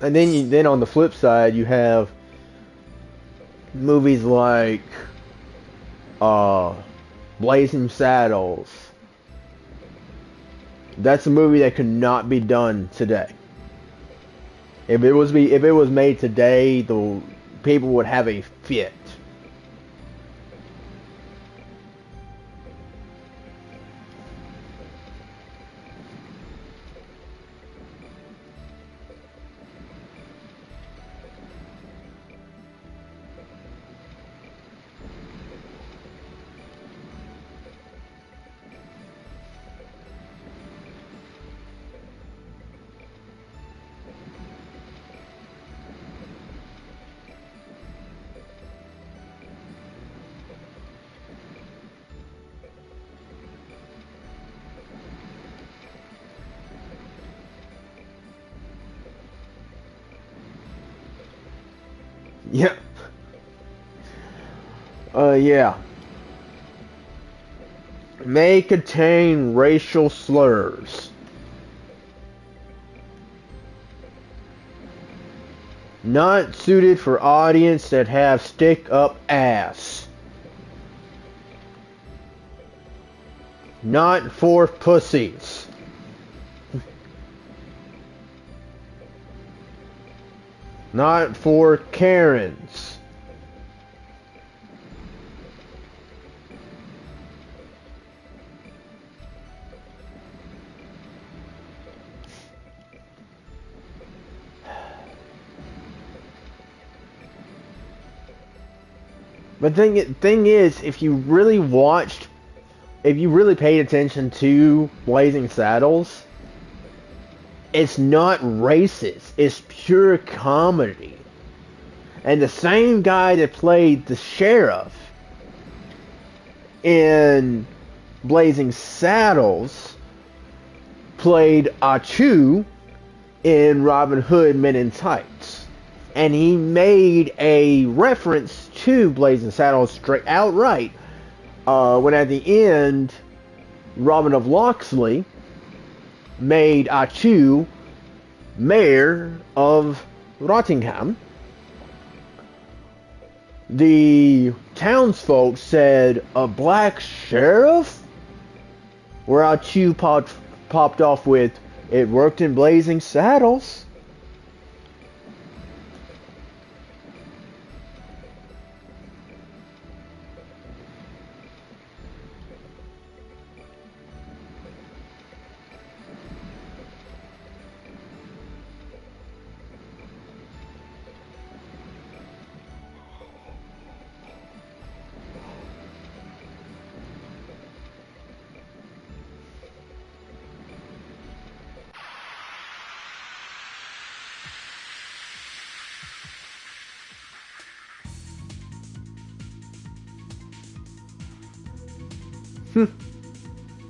Speaker 1: And then on the flip side, you have movies like Blazing Saddles. That's a movie that could not be done today. If it was made today, the people would have a fit. Yep. Yeah. May contain racial slurs. Not suited for audience that have stick-up ass. Not for pussies. Not for Karens. But thing is, if you really paid attention to Blazing Saddles, it's not racist. It's pure comedy. And the same guy that played the sheriff in Blazing Saddles played Achu in Robin Hood Men in Tights. And he made a reference to Blazing Saddles straight outright when at the end Robin of Locksley made Achu mayor of Rottingham. The townsfolk said, "A black sheriff?" Where Achu popped off with, "It worked in Blazing Saddles."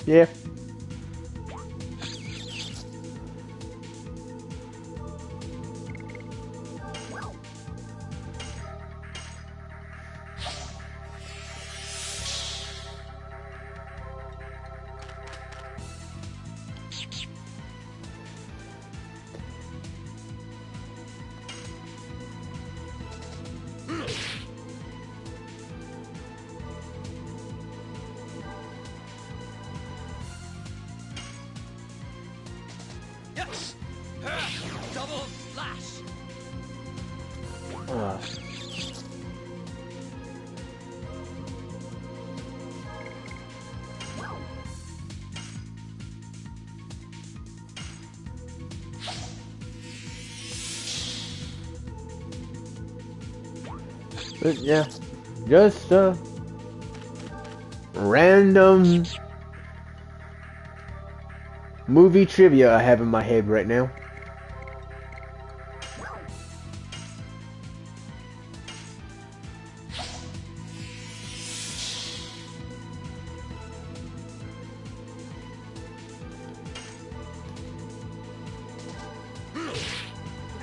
Speaker 1: Yeah.
Speaker 5: Yes! Double slash!
Speaker 1: But yeah, just random movie trivia I have in my head right now.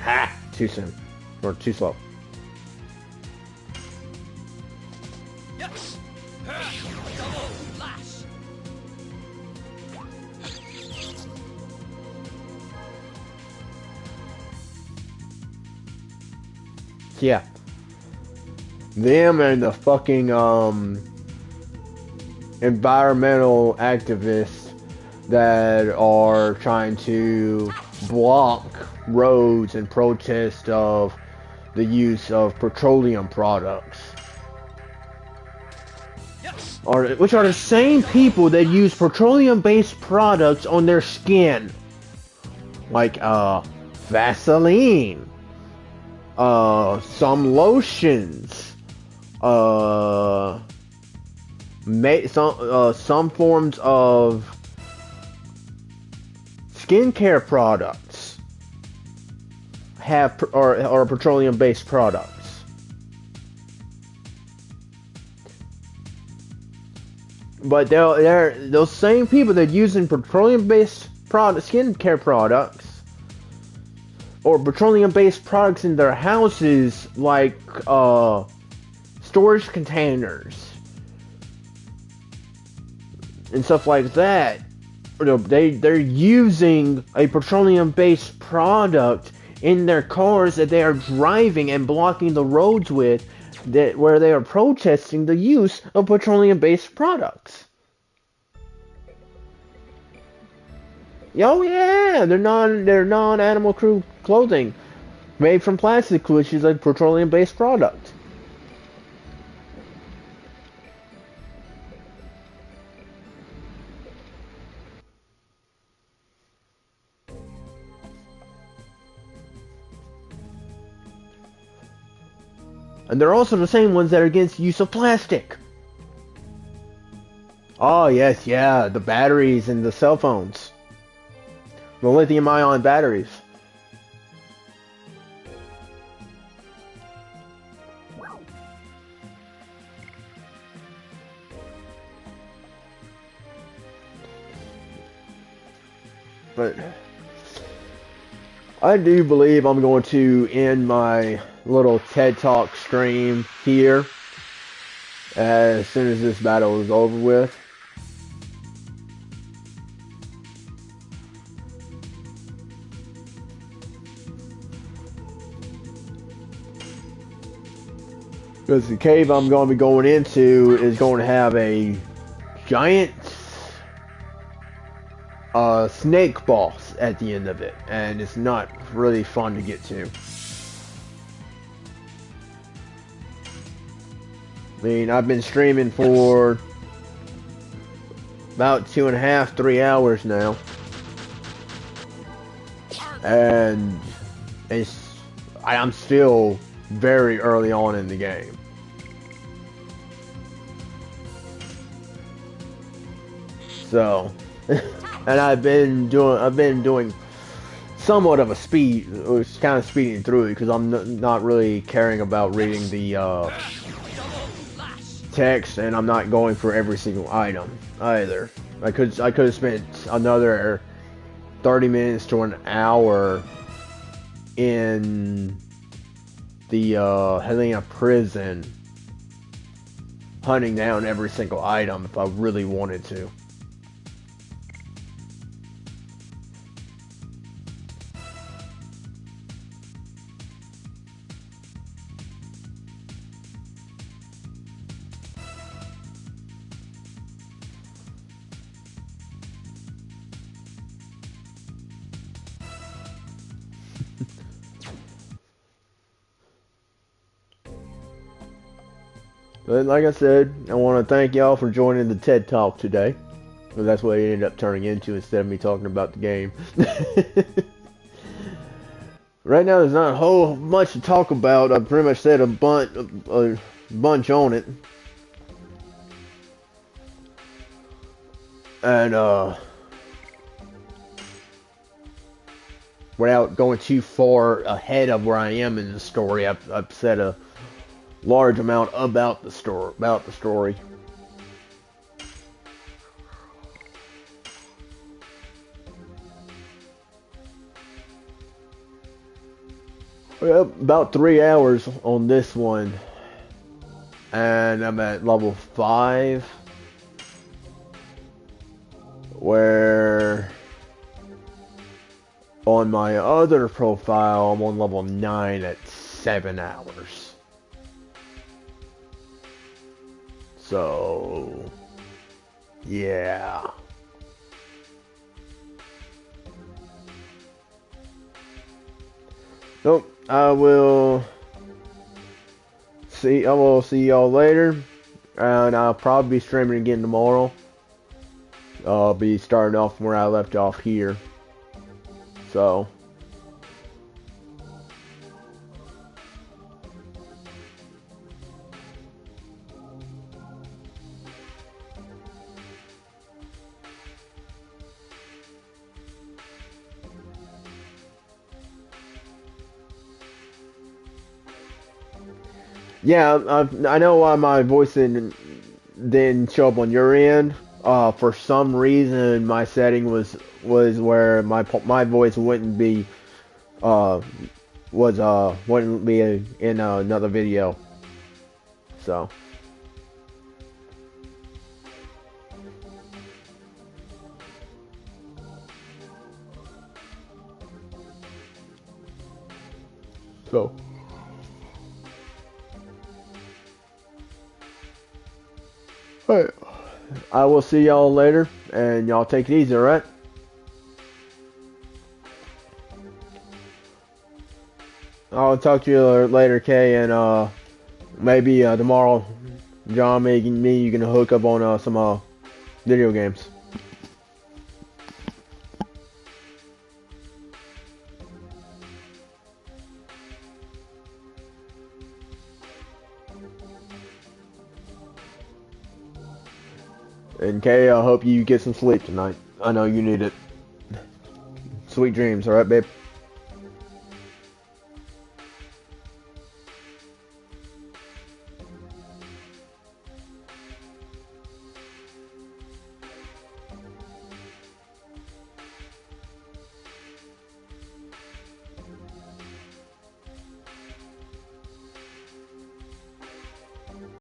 Speaker 1: Ha! Too soon. Or too slow.
Speaker 5: Yes! Double slash!
Speaker 1: Yeah. Them and the fucking environmental activists that are trying to block roads and protest of the use of petroleum products. Which are the same people that use petroleum-based products on their skin. Like, Vaseline. Some lotions. Some forms of skincare products are petroleum-based products. But they're those same people that are using petroleum-based skincare products or petroleum-based products in their houses, like storage containers and stuff like that. They're using a petroleum-based product in their cars that they are driving and blocking the roads with, where they are protesting the use of petroleum-based products. Oh yeah, they're non-animal clothing made from plastic, which is a petroleum-based product. And they're also the same ones that are against the use of plastic. Oh yes, yeah, the batteries in the cell phones. The lithium-ion batteries. But I do believe I'm going to end my little TED Talk stream here as soon as this battle is over with. Because the cave I'm going to be going into is going to have a giant snake boss at the end of it, and it's not really fun to get to. I mean, I've been streaming for about 2.5, 3 hours now, and I'm still very early on in the game. So, and I've been doing somewhat of a speed, kind of speeding through it, because I'm not really caring about reading the text, and I'm not going for every single item either. I could have spent another 30 minutes to an hour in the Helena prison hunting down every single item if I really wanted to. But like I said, I want to thank y'all for joining the TED Talk today. Well, that's what it ended up turning into instead of me talking about the game. Right now, there's not a whole much to talk about. I pretty much said a bunch on it. And, without going too far ahead of where I am in the story, I've said a large amount about the story. Well, about 3 hours on this one, and I'm at level 5, where on my other profile I'm on level 9 at 7 hours. So, yeah. Nope, I will see y'all later. And I'll probably be streaming again tomorrow. I'll be starting off where I left off here. So, yeah, I know why my voice didn't show up on your end. For some reason, my setting was where my voice wouldn't be wouldn't be in another video. So. So. Alright. I will see y'all later, and y'all take it easy, alright? I'll talk to you later, Kay, and maybe tomorrow, John, me, you can hook up on some video games. And Kay, I hope you get some sleep tonight. I know you need it. Sweet dreams, alright, babe?